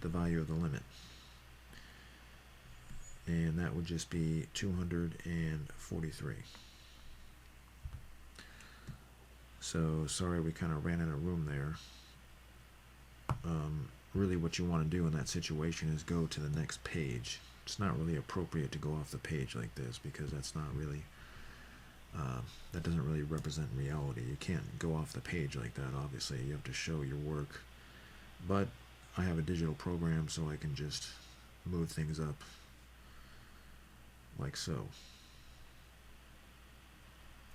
the value of the limit. And that would just be 243. So sorry we kind of ran out of room there. Really what you want to do in that situation is go to the next page. It's not really appropriate to go off the page like this because that's not really, that doesn't really represent reality. You can't go off the page like that, obviously. You have to show your work. But I have a digital program so I can just move things up like so.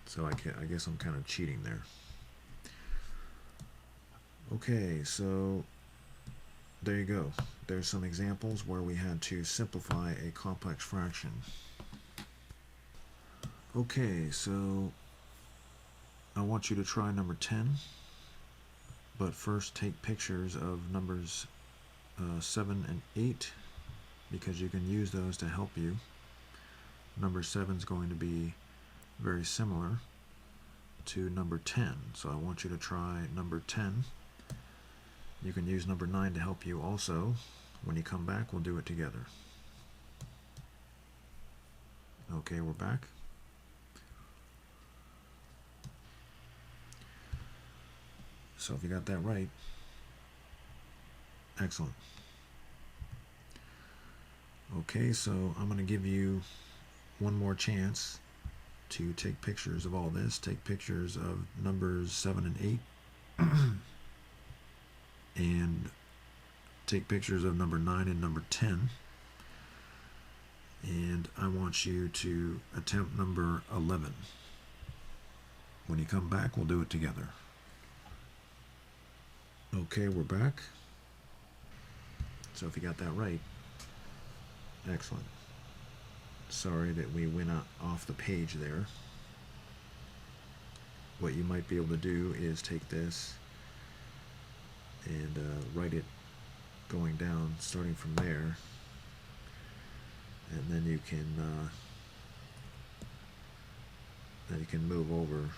So I guess I'm kind of cheating there. Okay, so there you go. There's some examples where we had to simplify a complex fraction. Okay, so I want you to try number 10, but first take pictures of numbers 7 and 8 because you can use those to help you. Number 7 is going to be very similar to number 10, so I want you to try number 10. You can use number 9 to help you also. When you come back, we'll do it together. Okay, we're back. So if you got that right, excellent. Okay, so I'm going to give you one more chance to take pictures of all this. Take pictures of numbers 7 and 8. And take pictures of number 9 and number 10. And I want you to attempt number 11. When you come back, we'll do it together. Okay, we're back. So if you got that right, excellent. Sorry that we went off the page there. What you might be able to do is take this and write it going down, starting from there, and then you can move over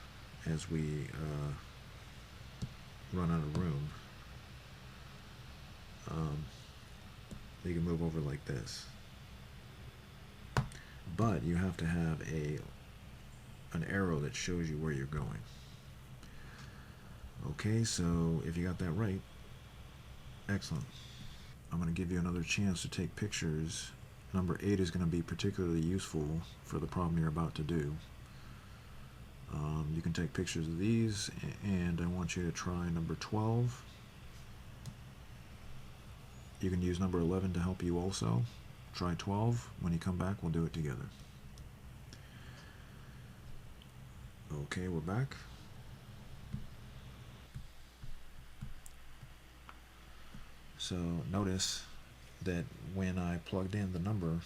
as we run out of room. You can move over like this, but you have to have an arrow that shows you where you're going. Okay, so if you got that right, excellent. I'm going to give you another chance to take pictures. Number 8 is going to be particularly useful for the problem you're about to do. You can take pictures of these, and I want you to try number 12. You can use number 11 to help you also. Try 12. When you come back, we'll do it together. Okay, we're back. So notice that when I plugged in the number,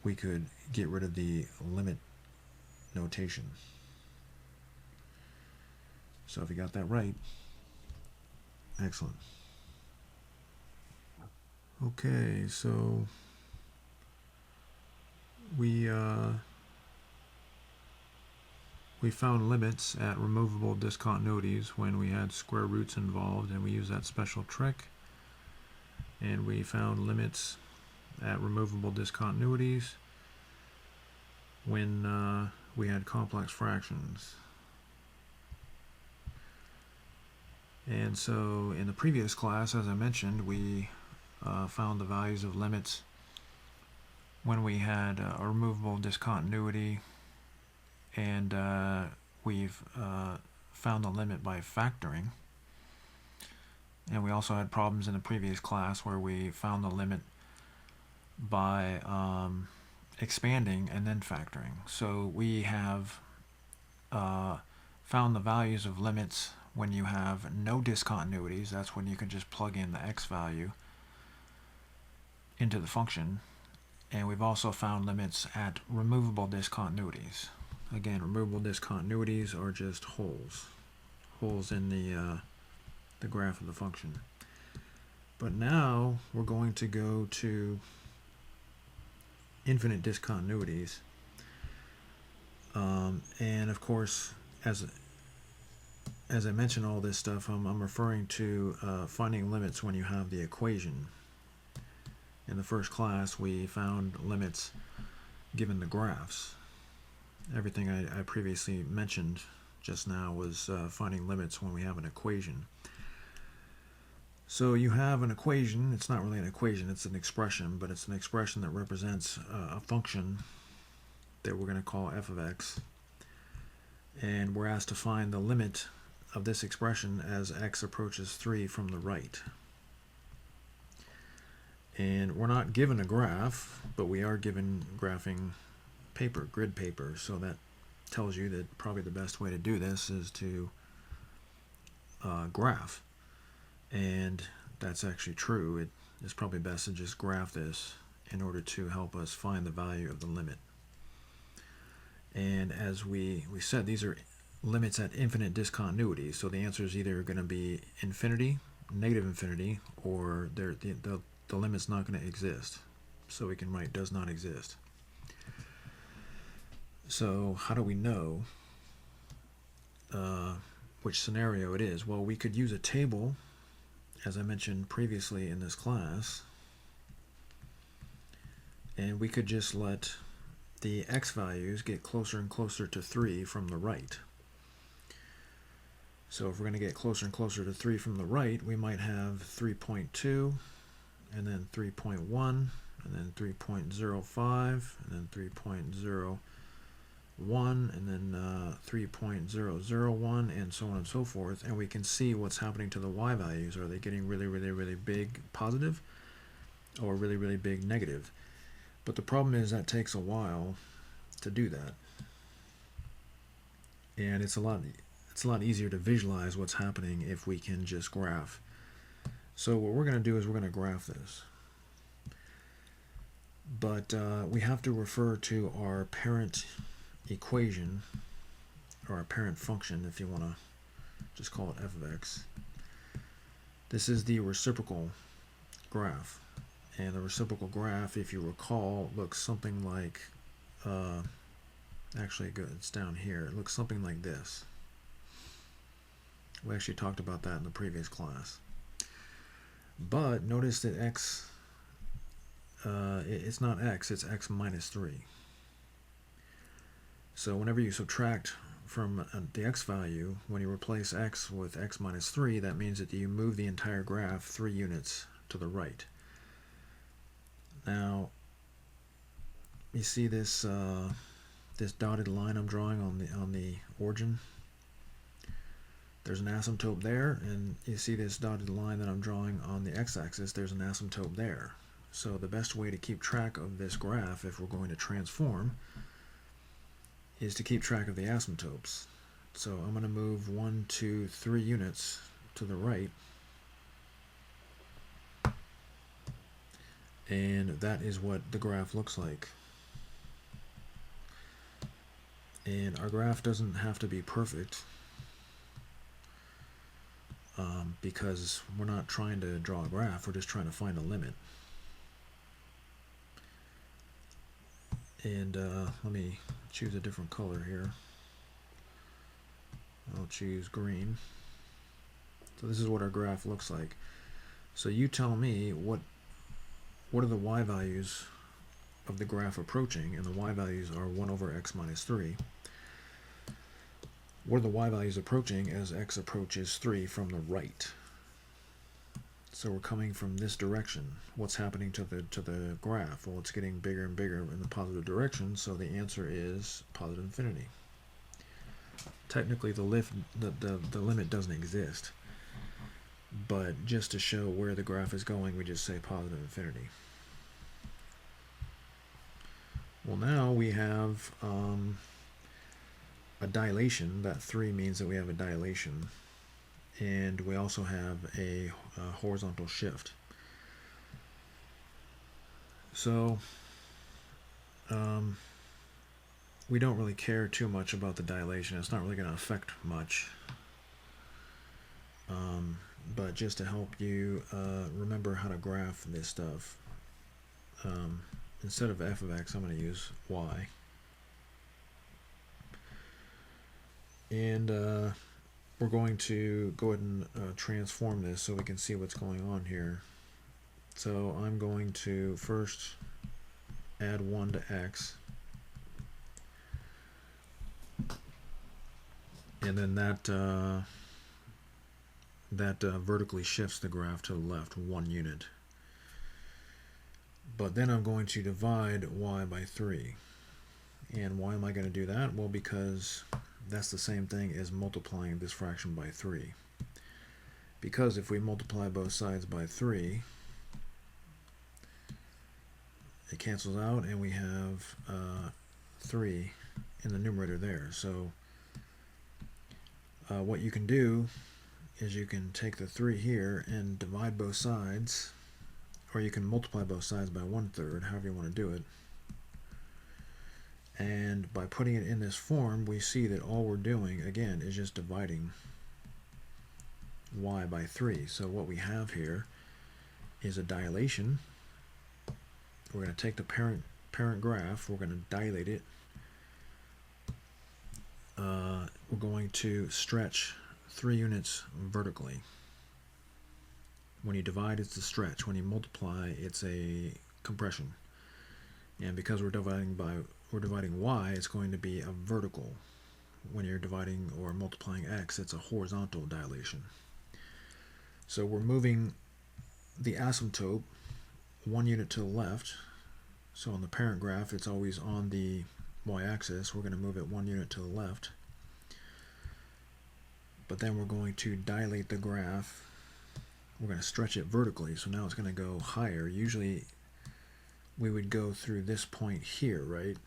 we could get rid of the limit notation. So if you got that right, excellent. Okay, so we found limits at removable discontinuities when we had square roots involved, and we used that special trick. And we found limits at removable discontinuities when we had complex fractions. And so in the previous class, as I mentioned, we found the values of limits when we had a removable discontinuity, and we've found the limit by factoring. And we also had problems in the previous class where we found the limit by expanding and then factoring. So we have found the values of limits when you have no discontinuities. That's when you can just plug in the x value into the function. And we've also found limits at removable discontinuities. Again, removable discontinuities are just holes in the graph of the function. But now we're going to go to infinite discontinuities. And of course, as I mention all this stuff, I'm referring to finding limits when you have the equation. In the first class, we found limits given the graphs. Everything I previously mentioned just now was finding limits when we have an equation. So you have an equation. It's not really an equation, it's an expression, but it's an expression that represents a function that we're going to call f of x. And we're asked to find the limit of this expression as x approaches 3 from the right. And we're not given a graph, but we are given graphing paper, grid paper, so that tells you that probably the best way to do this is to graph. And that's actually true. It's probably best to just graph this in order to help us find the value of the limit. And as we said, these are limits at infinite discontinuity, so the answer is either going to be infinity, negative infinity, or the limit's not going to exist. So we can write does not exist. So how do we know which scenario it is? Well, we could use a table, as I mentioned previously in this class, and we could just let the x values get closer and closer to 3 from the right. So if we're going to get closer and closer to 3 from the right, we might have 3.2, and then 3.1, and then 3.05, and then 3.01, and then 3.001, and so on and so forth. And we can see what's happening to the y values. Are they getting really, really, really big positive, or really, really big negative? But the problem is that takes a while to do that. And it's a lot easier to visualize what's happening if we can just graph. So what we're going to do is we're going to graph this. But we have to refer to our parent equation, or our parent function, if you want to just call it f of x. This is the reciprocal graph. And the reciprocal graph, if you recall, looks something like, actually it's down here, it looks something like this. We actually talked about that in the previous class. But notice that x, it's not x, it's x minus 3. So whenever you subtract from the x value, when you replace x with x minus 3, that means that you move the entire graph 3 units to the right. Now, you see this this dotted line I'm drawing on the origin? There's an asymptote there, and you see this dotted line that I'm drawing on the x-axis, there's an asymptote there. So the best way to keep track of this graph, if we're going to transform, is to keep track of the asymptotes. So I'm going to move 1, 2, 3 units to the right, and that is what the graph looks like. And our graph doesn't have to be perfect, because we're not trying to draw a graph, we're just trying to find a limit. And let me choose a different color here. I'll choose green. So this is what our graph looks like. So you tell me what are the y values of the graph approaching, and the y values are 1 over x minus 3. What are the y values approaching as x approaches 3 from the right? So we're coming from this direction. What's happening to the graph? Well, it's getting bigger and bigger in the positive direction, so the answer is positive infinity. Technically, the limit doesn't exist, but just to show where the graph is going, we just say positive infinity. Well, now we have a dilation. That 3 means that we have a dilation. and we also have a horizontal shift. So we don't really care too much about the dilation. It's not really going to affect much. But just to help you remember how to graph this stuff, instead of f of x, I'm going to use y. And we're going to go ahead and transform this so we can see what's going on here. So I'm going to first add 1 to x, and then that vertically shifts the graph to the left 1 unit. But then I'm going to divide y by 3. And why am I going to do that? Well, because that's the same thing as multiplying this fraction by 3. Because if we multiply both sides by 3, it cancels out and we have 3 in the numerator there. So what you can do is you can take the 3 here and divide both sides, or you can multiply both sides by 1/3, however you want to do it. And by putting it in this form, we see that all we're doing, again, is just dividing y by 3. So what we have here is a dilation. We're going to take the parent graph, we're going to dilate it. We're going to stretch 3 units vertically. When you divide, it's a stretch. When you multiply, it's a compression. And because we're dividing y, it's going to be a vertical. When you're dividing or multiplying x, it's a horizontal dilation. So we're moving the asymptote 1 unit to the left. So on the parent graph, it's always on the y-axis. We're going to move it 1 unit to the left. But then we're going to dilate the graph. We're going to stretch it vertically, so now it's going to go higher. Usually we would go through this point here, right?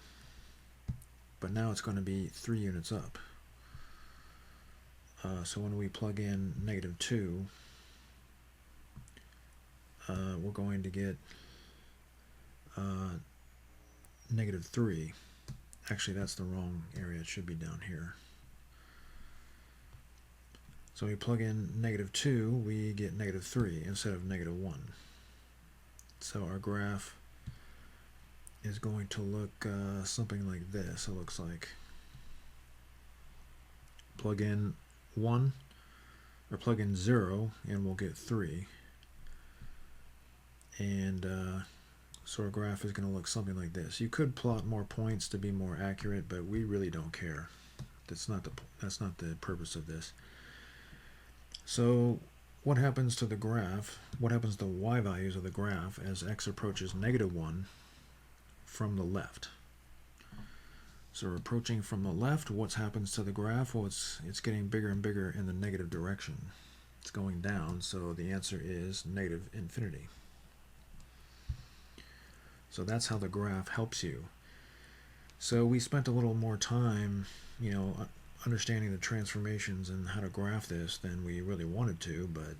But now it's going to be 3 units up. So when we plug in -2, we're going to get -3. Actually, that's the wrong area. It should be down here. So we plug in -2, we get -3 instead of -1. So our graph is going to look something like this, it looks like. Plug in 1, or plug in 0, and we'll get 3. And so our graph is going to look something like this. You could plot more points to be more accurate, but we really don't care. That's not the purpose of this. So what happens to the graph? What happens to the y values of the graph as x approaches -1 from the left? So we're approaching from the left. What happens to the graph? Well, it's getting bigger and bigger in the negative direction. It's going down, so the answer is -infinity. So that's how the graph helps you. So we spent a little more time, understanding the transformations and how to graph this than we really wanted to, but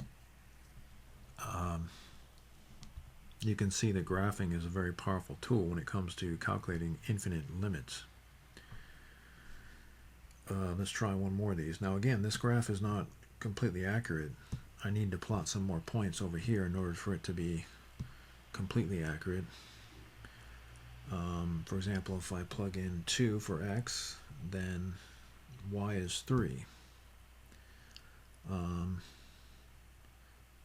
you can see that graphing is a very powerful tool when it comes to calculating infinite limits. Let's try one more of these. Now again, this graph is not completely accurate. I need to plot some more points over here in order for it to be completely accurate. For example, if I plug in 2 for x, then y is 3.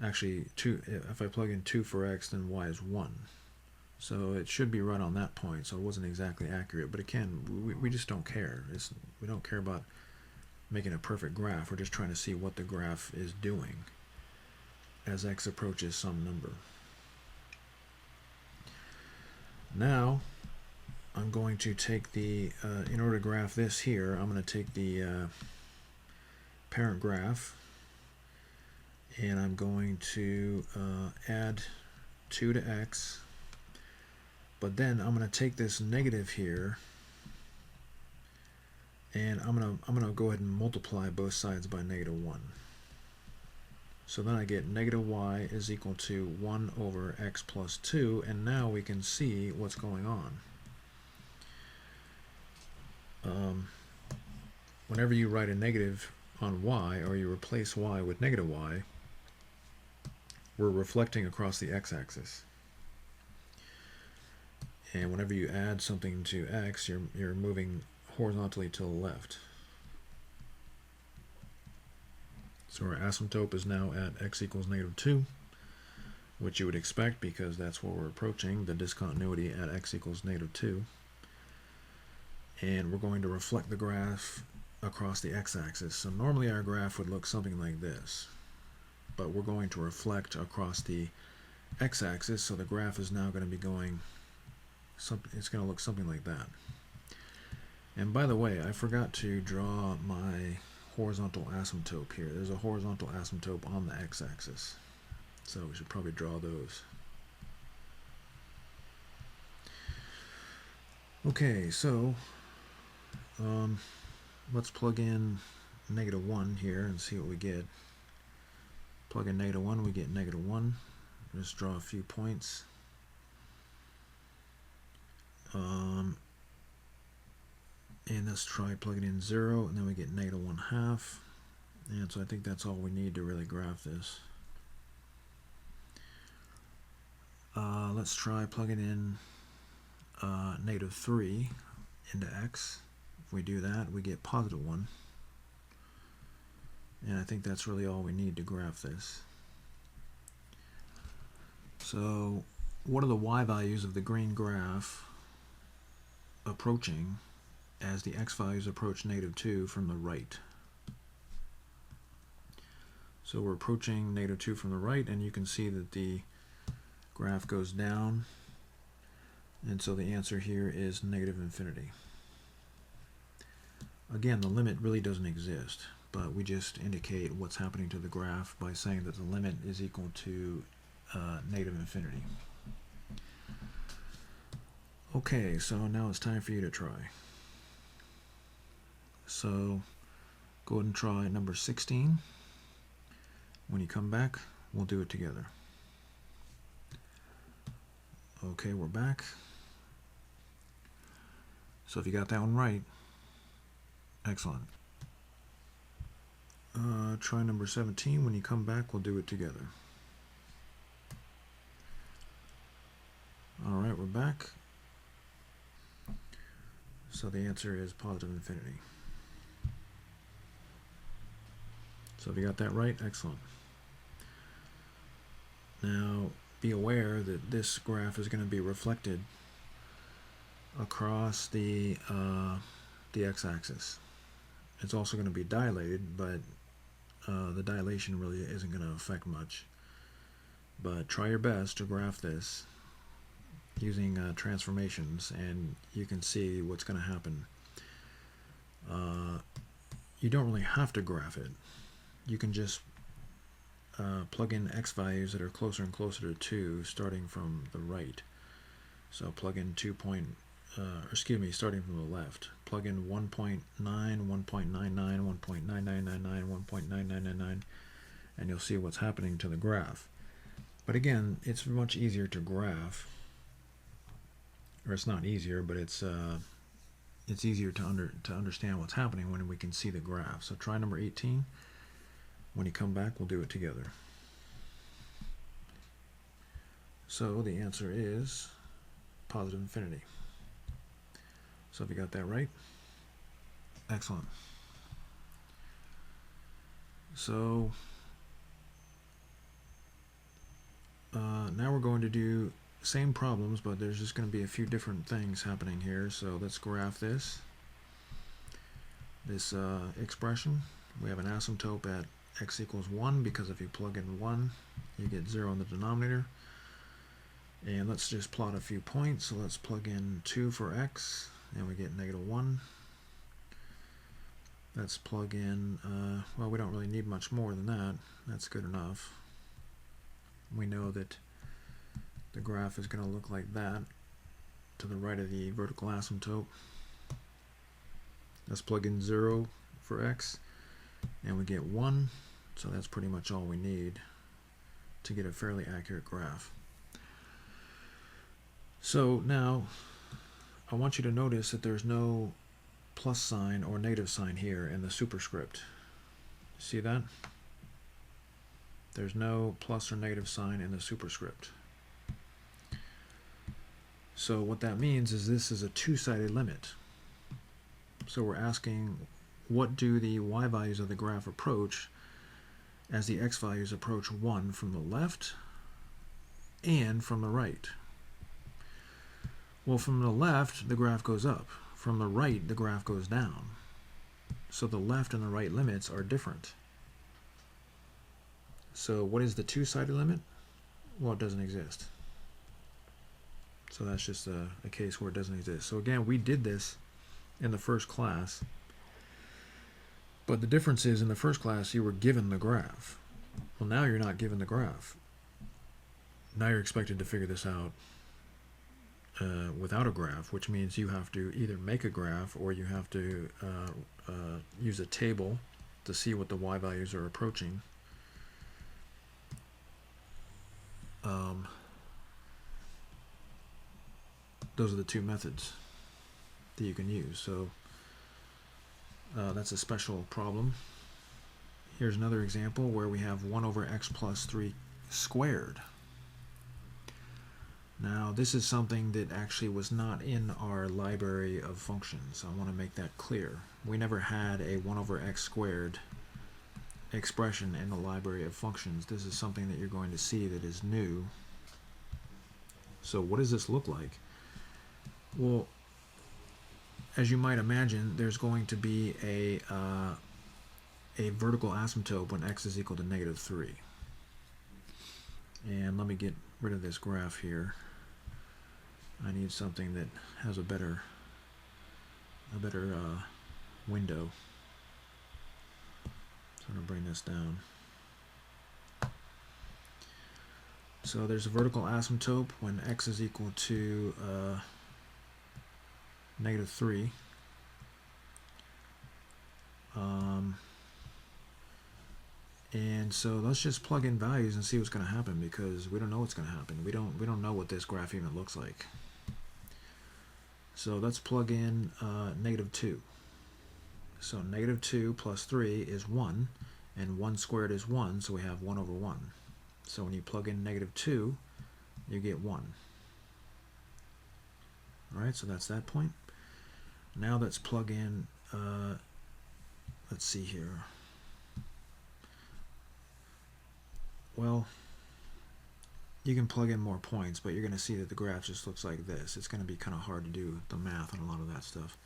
Actually, if I plug in 2 for x, then y is 1. So it should be right on that point, so it wasn't exactly accurate. But again, we just don't care. We don't care about making a perfect graph. We're just trying to see what the graph is doing as x approaches some number. Now, I'm going to take in order to graph this here, I'm going to take the parent graph, and I'm going to add 2 to x, but then I'm going to take this negative here, and I'm going to go ahead and multiply both sides by -1. So then I get negative y is equal to 1 over x plus 2, and now we can see what's going on. Whenever you write a negative on y, or you replace y with negative y, we're reflecting across the x-axis. And whenever you add something to x, you're moving horizontally to the left. So our asymptote is now at x equals negative 2, which you would expect because that's what we're approaching, the discontinuity at x equals negative 2. And we're going to reflect the graph across the x-axis. So normally our graph would look something like this, but we're going to reflect across the x-axis, so the graph is now going to be going, it's going to look something like that. And by the way, I forgot to draw my horizontal asymptote here. There's a horizontal asymptote on the x-axis, so we should probably draw those. Okay, so let's plug in negative 1 here and see what we get. Plug in negative 1, we get negative 1. Just draw a few points. And let's try plugging in 0, and then we get negative 1/2. And so I think that's all we need to really graph this. Let's try plugging in negative 3 into x. If we do that, we get positive 1. And I think that's really all we need to graph this. So what are the y values of the green graph approaching as the x values approach negative 2 from the right? So we're approaching negative 2 from the right, and you can see that the graph goes down, and so the answer here is negative infinity. Again, the limit really doesn't exist, but we just indicate what's happening to the graph by saying that the limit is equal to negative infinity. Okay, so now it's time for you to try. So go ahead and try number 16. When you come back, we'll do it together. Okay, we're back. So if you got that one right, excellent. Try number 17. When you come back, we'll do it together. All right, we're back. So the answer is positive infinity. So if you got that right, excellent. Now be aware that this graph is going to be reflected across the x-axis. It's also going to be dilated, but the dilation really isn't going to affect much. But try your best to graph this using transformations, and you can see what's going to happen. You don't really have to graph it. You can just plug in x values that are closer and closer to 2 starting from the right. So plug in starting from the left. Plug in 1.9, 1.99, 1.9999, 1.9999, and you'll see what's happening to the graph. But again, it's much easier to graph, or it's not easier, but it's easier to understand what's happening when we can see the graph. So try number 18. When you come back, we'll do it together. So the answer is positive infinity. So if you got that right, excellent. So now we're going to do same problems, but there's just going to be a few different things happening here. So let's graph this expression. We have an asymptote at x equals 1, because if you plug in 1, you get 0 in the denominator. And let's just plot a few points. So let's plug in 2 for x, and we get negative 1. Let's plug in, well, we don't really need much more than that. That's good enough. We know that the graph is going to look like that to the right of the vertical asymptote. Let's plug in 0 for x, and we get 1. So that's pretty much all we need to get a fairly accurate graph. So now I want you to notice that there's no plus sign or negative sign here in the superscript. See that? There's no plus or negative sign in the superscript. So what that means is this is a two-sided limit. So we're asking, what do the y values of the graph approach as the x values approach 1 from the left and from the right? Well, from the left, the graph goes up. From the right, the graph goes down. So the left and the right limits are different. So what is the two-sided limit? Well, it doesn't exist. So that's just a case where it doesn't exist. So again, we did this in the first class. But the difference is, in the first class, you were given the graph. Well, now you're not given the graph. Now you're expected to figure this out without a graph, which means you have to either make a graph or you have to use a table to see what the y values are approaching. Those are the two methods that you can use. So that's a special problem. Here's another example where we have 1 over x plus 3 squared. Now this is something that actually was not in our library of functions. I want to make that clear. We never had a 1 over x squared expression in the library of functions. This is something that you're going to see that is new. So what does this look like? Well, as you might imagine, there's going to be a vertical asymptote when x is equal to -3. And let me get rid of this graph here. I need something that has a better window. So I'm going to bring this down. So there's a vertical asymptote when x is equal to -3. And so let's just plug in values and see what's going to happen, because we don't know what's going to happen. We don't know what this graph even looks like. So let's plug in -2. So -2 plus 3 is 1, and 1 squared is 1, so we have 1 over 1. So when you plug in -2, you get 1. Alright, so that's that point. Now let's plug in, let's see here. Well, you can plug in more points, but you're going to see that the graph just looks like this. It's going to be kind of hard to do the math on a lot of that stuff.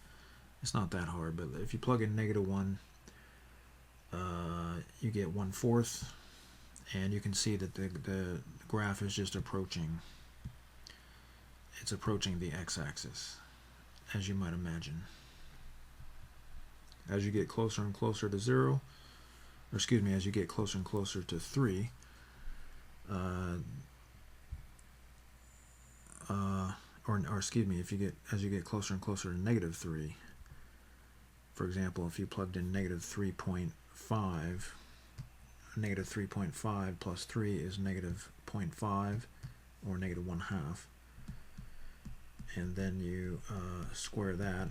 It's not that hard, but if you plug in -1, you get 1/4, and you can see that the graph is just approaching. It's approaching the x-axis, as you might imagine. As you get closer and closer to 0, or excuse me, as you get closer and closer to 3, or excuse me, as you get closer and closer to -3, for example, if you plugged in -3.5, -3.5 plus 3 is -0.5, or -1/2, and then you square that,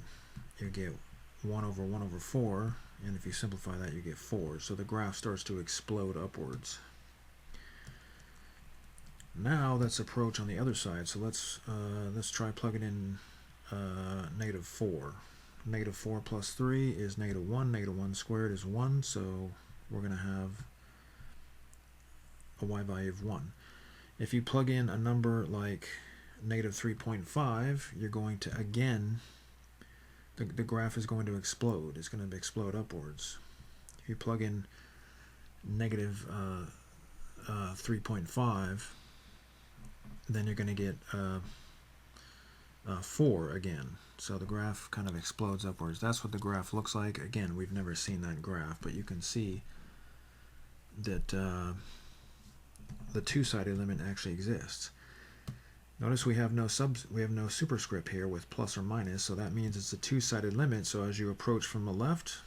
you get 1 over 1 over 4, and if you simplify that, you get 4. So the graph starts to explode upwards. Now let's approach on the other side. So let's try plugging in -4. -4 plus 3 is -1. -1 squared is 1. So we're going to have a y value of 1. If you plug in a number like -3.5, you're going to, again, the graph is going to explode. It's going to explode upwards. If you plug in -3.5, then you're going to get 4 again. So the graph kind of explodes upwards. That's what the graph looks like. Again, we've never seen that graph, but you can see that the two-sided limit actually exists. Notice we have no superscript here with plus or minus, so that means it's a two-sided limit. So as you approach from the left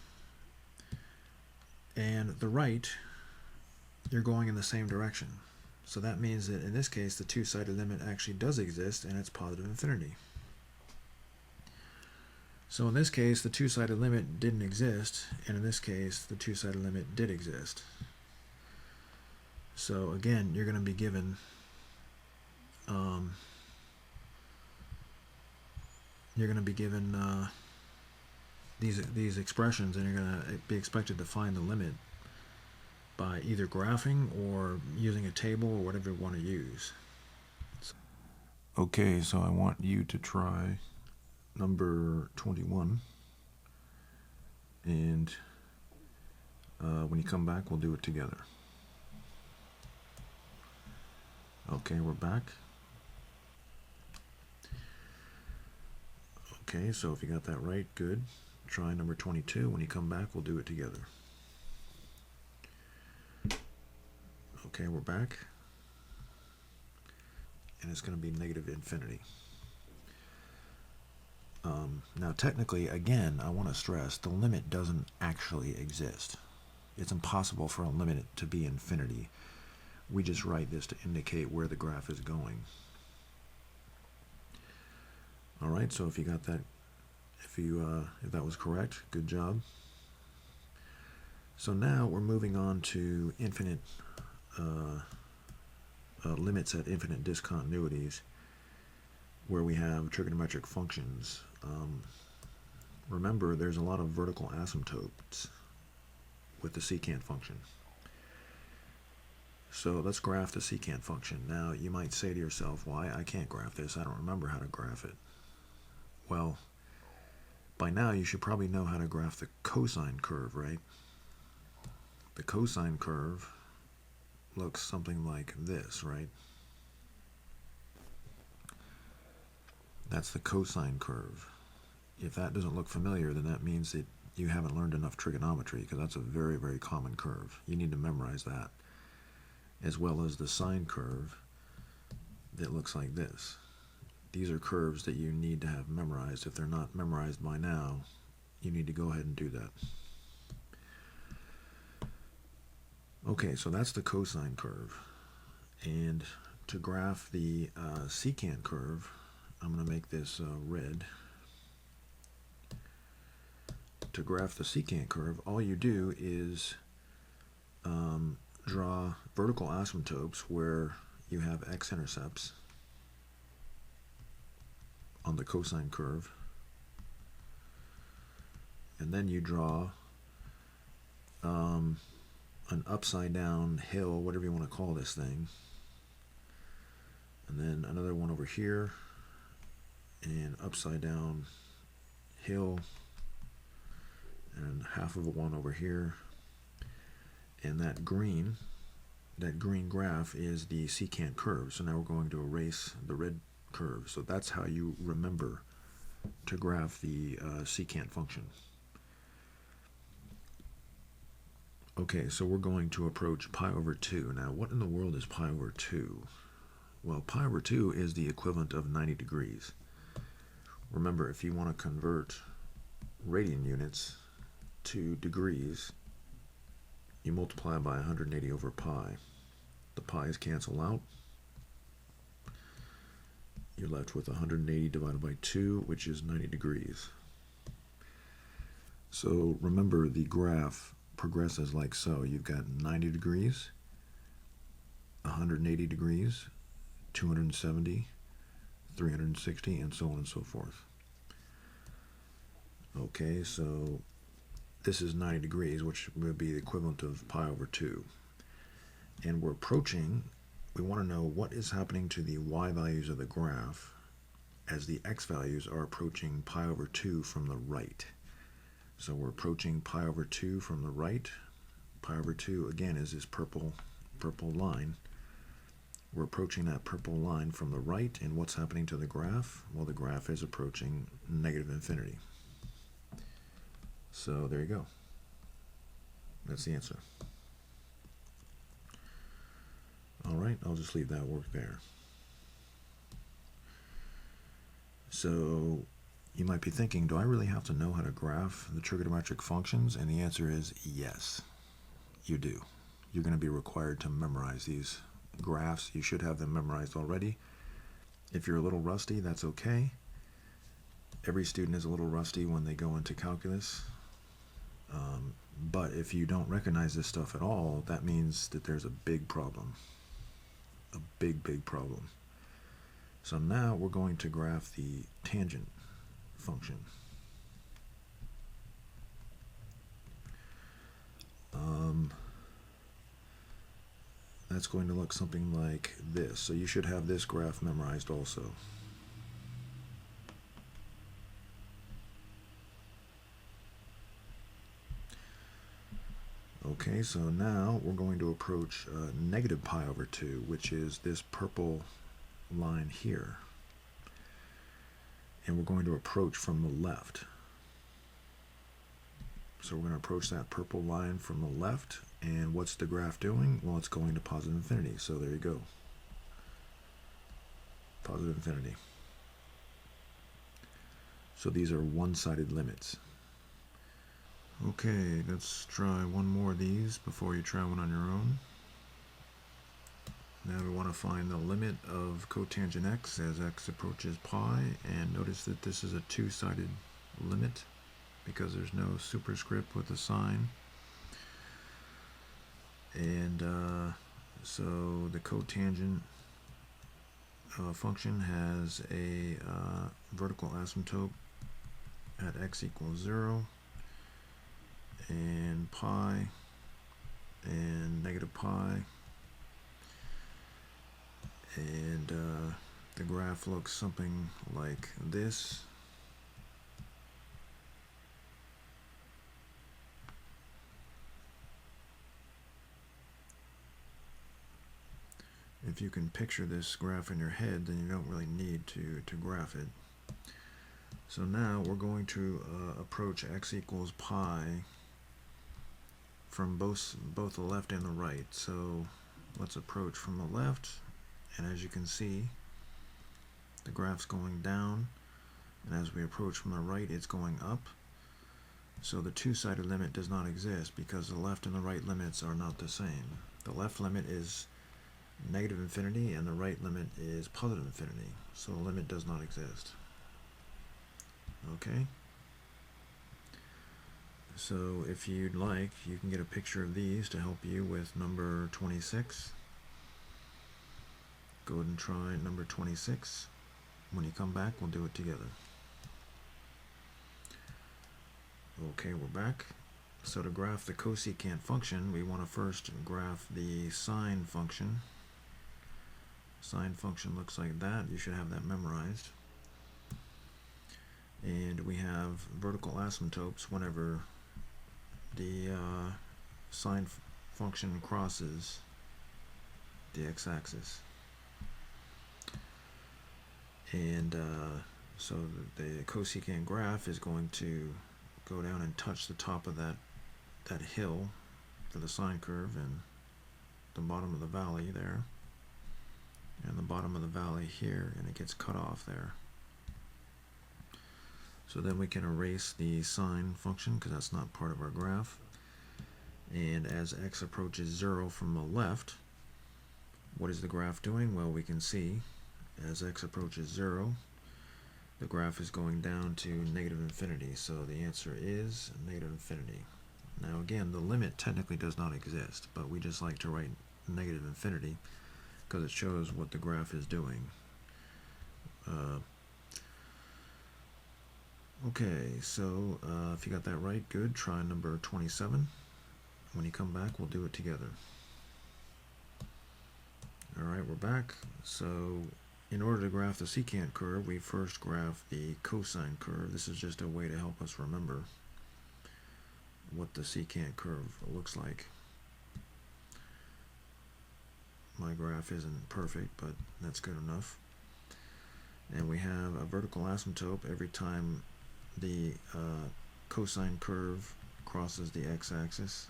and the right, you're going in the same direction. So that means that in this case, the two-sided limit actually does exist, and it's positive infinity. So in this case, the two-sided limit didn't exist, and in this case, the two-sided limit did exist. So again, you're going to be given these expressions, and you're going to be expected to find the limit by either graphing or using a table or whatever you want to use. Okay, so I want you to try number 21, and when you come back, we'll do it together. Okay, we're back. Okay, so if you got that right, good. Try number 22. When you come back, we'll do it together. Okay, we're back. And it's going to be negative infinity. Now, technically, again, I want to stress, the limit doesn't actually exist. It's impossible for a limit to be infinity. We just write this to indicate where the graph is going. All right, so if you got that, if that was correct, good job. So now we're moving on to infinite limits at infinite discontinuities, where we have trigonometric functions. Remember, there's a lot of vertical asymptotes with the secant function. So let's graph the secant function. Now, you might say to yourself, why? I can't graph this. I don't remember how to graph it. Well, by now you should probably know how to graph the cosine curve, right? The cosine curve looks something like this, right? That's the cosine curve. If that doesn't look familiar, then that means that you haven't learned enough trigonometry, because that's a very, very common curve. You need to memorize that, as well as the sine curve that looks like this. These are curves that you need to have memorized. If they're not memorized by now, you need to go ahead and do that. Okay, so that's the cosine curve. And to graph the secant curve, I'm going to make this red. To graph the secant curve, all you do is draw vertical asymptotes where you have x-intercepts on the cosine curve, and then you draw an upside down hill, whatever you want to call this thing, and then another one over here, and upside down hill, and half of a one over here, and that green graph is the secant curve. So now we're going to erase the red curve. So that's how you remember to graph the secant function. Okay, so we're going to approach pi over 2. Now, what in the world is pi over 2? Well, pi over 2 is the equivalent of 90 degrees. Remember, if you want to convert radian units to degrees, you multiply by 180 over pi. The pi's cancel out. You're left with 180 divided by 2, which is 90 degrees. So remember, the graph progresses like so. You've got 90 degrees, 180 degrees, 270, 360, and so on and so forth. Okay, so this is 90 degrees, which would be the equivalent of pi over 2. And we're approaching, we want to know what is happening to the y values of the graph as the x values are approaching pi over 2 from the right. So we're approaching pi over 2 from the right. Pi over 2, again, is this purple line. We're approaching that purple line from the right, and what's happening to the graph? Well, the graph is approaching negative infinity. So there you go. That's the answer. All right, I'll just leave that work there. So you might be thinking, do I really have to know how to graph the trigonometric functions? And the answer is yes, you do. you're going to be required to memorize these graphs. You should have them memorized already. If you're a little rusty, that's okay. Every student is a little rusty when they go into calculus. But if you don't recognize this stuff at all, that means that there's a big problem. A big, big problem. So now we're going to graph the tangent function. That's going to look something like this. So you should have this graph memorized also. Okay, so now we're going to approach negative pi over 2, which is this purple line here. And we're going to approach from the left. So we're going to approach that purple line from the left. And what's the graph doing? Well, it's going to positive infinity. So there you go. Positive infinity. So these are one-sided limits. Okay, let's try one more of these before you try one on your own. Now we want to find the limit of cotangent x as x approaches pi, and notice that this is a two-sided limit because there's no superscript with a sign. And so the cotangent function has a vertical asymptote at x equals 0, and pi, and negative pi, and the graph looks something like this. If you can picture this graph in your head, then you don't really need to graph it. So now we're going to approach x equals pi from both the left and the right. So let's approach from the left, and as you can see, the graph's going down, and as we approach from the right, it's going up. So the two-sided limit does not exist because the left and the right limits are not the same. The left limit is negative infinity and the right limit is positive infinity, so the limit does not exist. Okay, so if you'd like, you can get a picture of these to help you with number 26. Go ahead and try number 26. When you come back, we'll do it together. Okay, we're back. So to graph the cosecant function, we want to first graph the sine function. Sine function looks like that. You should have that memorized. And we have vertical asymptotes whenever the sine function crosses the x-axis. And so the cosecant graph is going to go down and touch the top of that hill for the sine curve, and the bottom of the valley there, and the bottom of the valley here, and it gets cut off there. So then we can erase the sine function because that's not part of our graph. And as x approaches 0 from the left, what is the graph doing? Well, we can see as x approaches 0, the graph is going down to negative infinity. So the answer is negative infinity. Now again, the limit technically does not exist, but we just like to write negative infinity because it shows what the graph is doing. Okay, so if you got that right, good. Try number 27. When you come back, we'll do it together. Alright, we're back. So in order to graph the secant curve, we first graph the cosine curve. This is just a way to help us remember what the secant curve looks like. My graph isn't perfect, but that's good enough. And we have a vertical asymptote every time the cosine curve crosses the x-axis.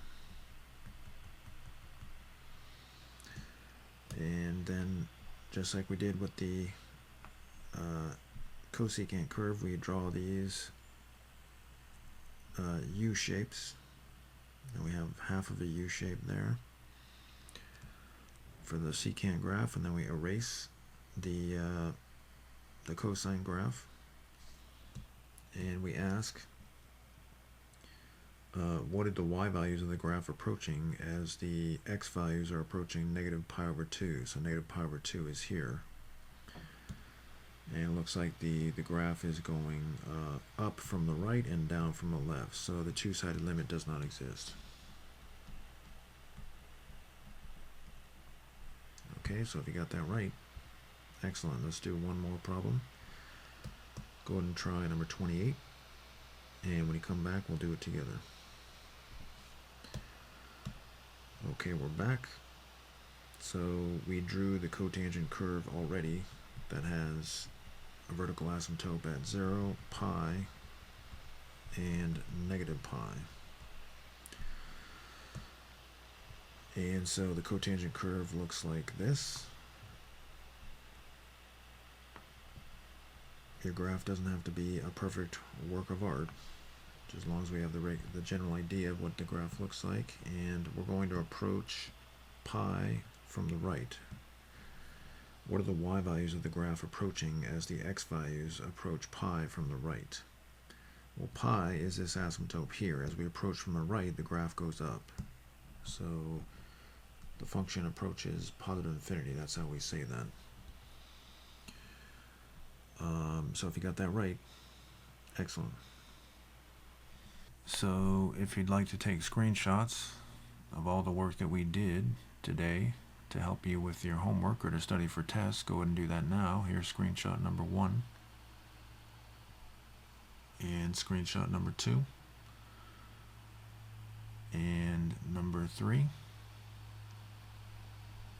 And then, just like we did with the cosecant curve, we draw these U shapes, and we have half of a U shape there. for the secant graph, and then we erase the cosine graph, and we ask what are the y values of the graph approaching as the x values are approaching negative pi over 2. So negative pi over 2 is here. And it looks like the graph is going up from the right and down from the left. So the two-sided limit does not exist. Okay, so if you got that right, excellent. Let's do one more problem. Go ahead and try number 28. And when you come back, we'll do it together. Okay, we're back. So we drew the cotangent curve already that has a vertical asymptote at 0, pi, and negative pi. And so the cotangent curve looks like this. Your graph doesn't have to be a perfect work of art, as long as we have the general idea of what the graph looks like. And we're going to approach pi from the right. What are the y values of the graph approaching as the x values approach pi from the right? Well, pi is this asymptote here. As we approach from the right, the graph goes up. So the function approaches positive infinity. That's how we say that. So if you got that right, excellent. So if you'd like to take screenshots of all the work that we did today to help you with your homework or to study for tests, go ahead and do that now. Here's screenshot number 1 and screenshot number 2 and number 3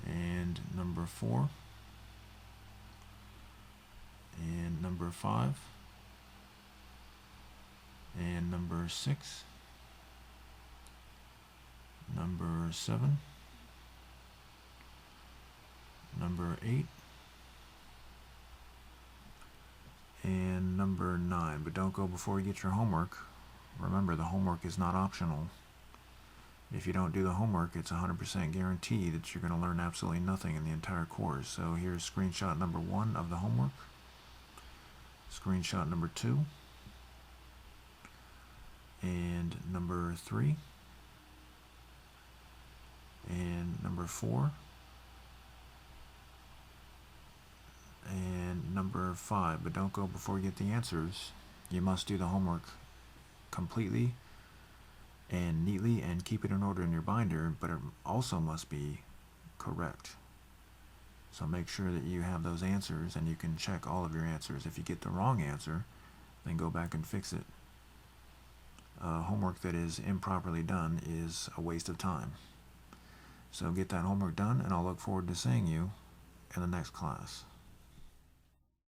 and number 4 and number 5 and number 6, number 7, number 8, and number 9. But don't go before you get your homework. Remember, the homework is not optional. If you don't do the homework, it's 100% guarantee that you're going to learn absolutely nothing in the entire course. So here's screenshot number 1 of the homework, screenshot number 2, and number 3, and number 4, and number 5. But don't go before you get the answers. You must do the homework completely and neatly and keep it in order in your binder, but it also must be correct. So make sure that you have those answers and you can check all of your answers. If you get the wrong answer, then go back and fix it. Homework that is improperly done is a waste of time. So get that homework done, and I'll look forward to seeing you in the next class.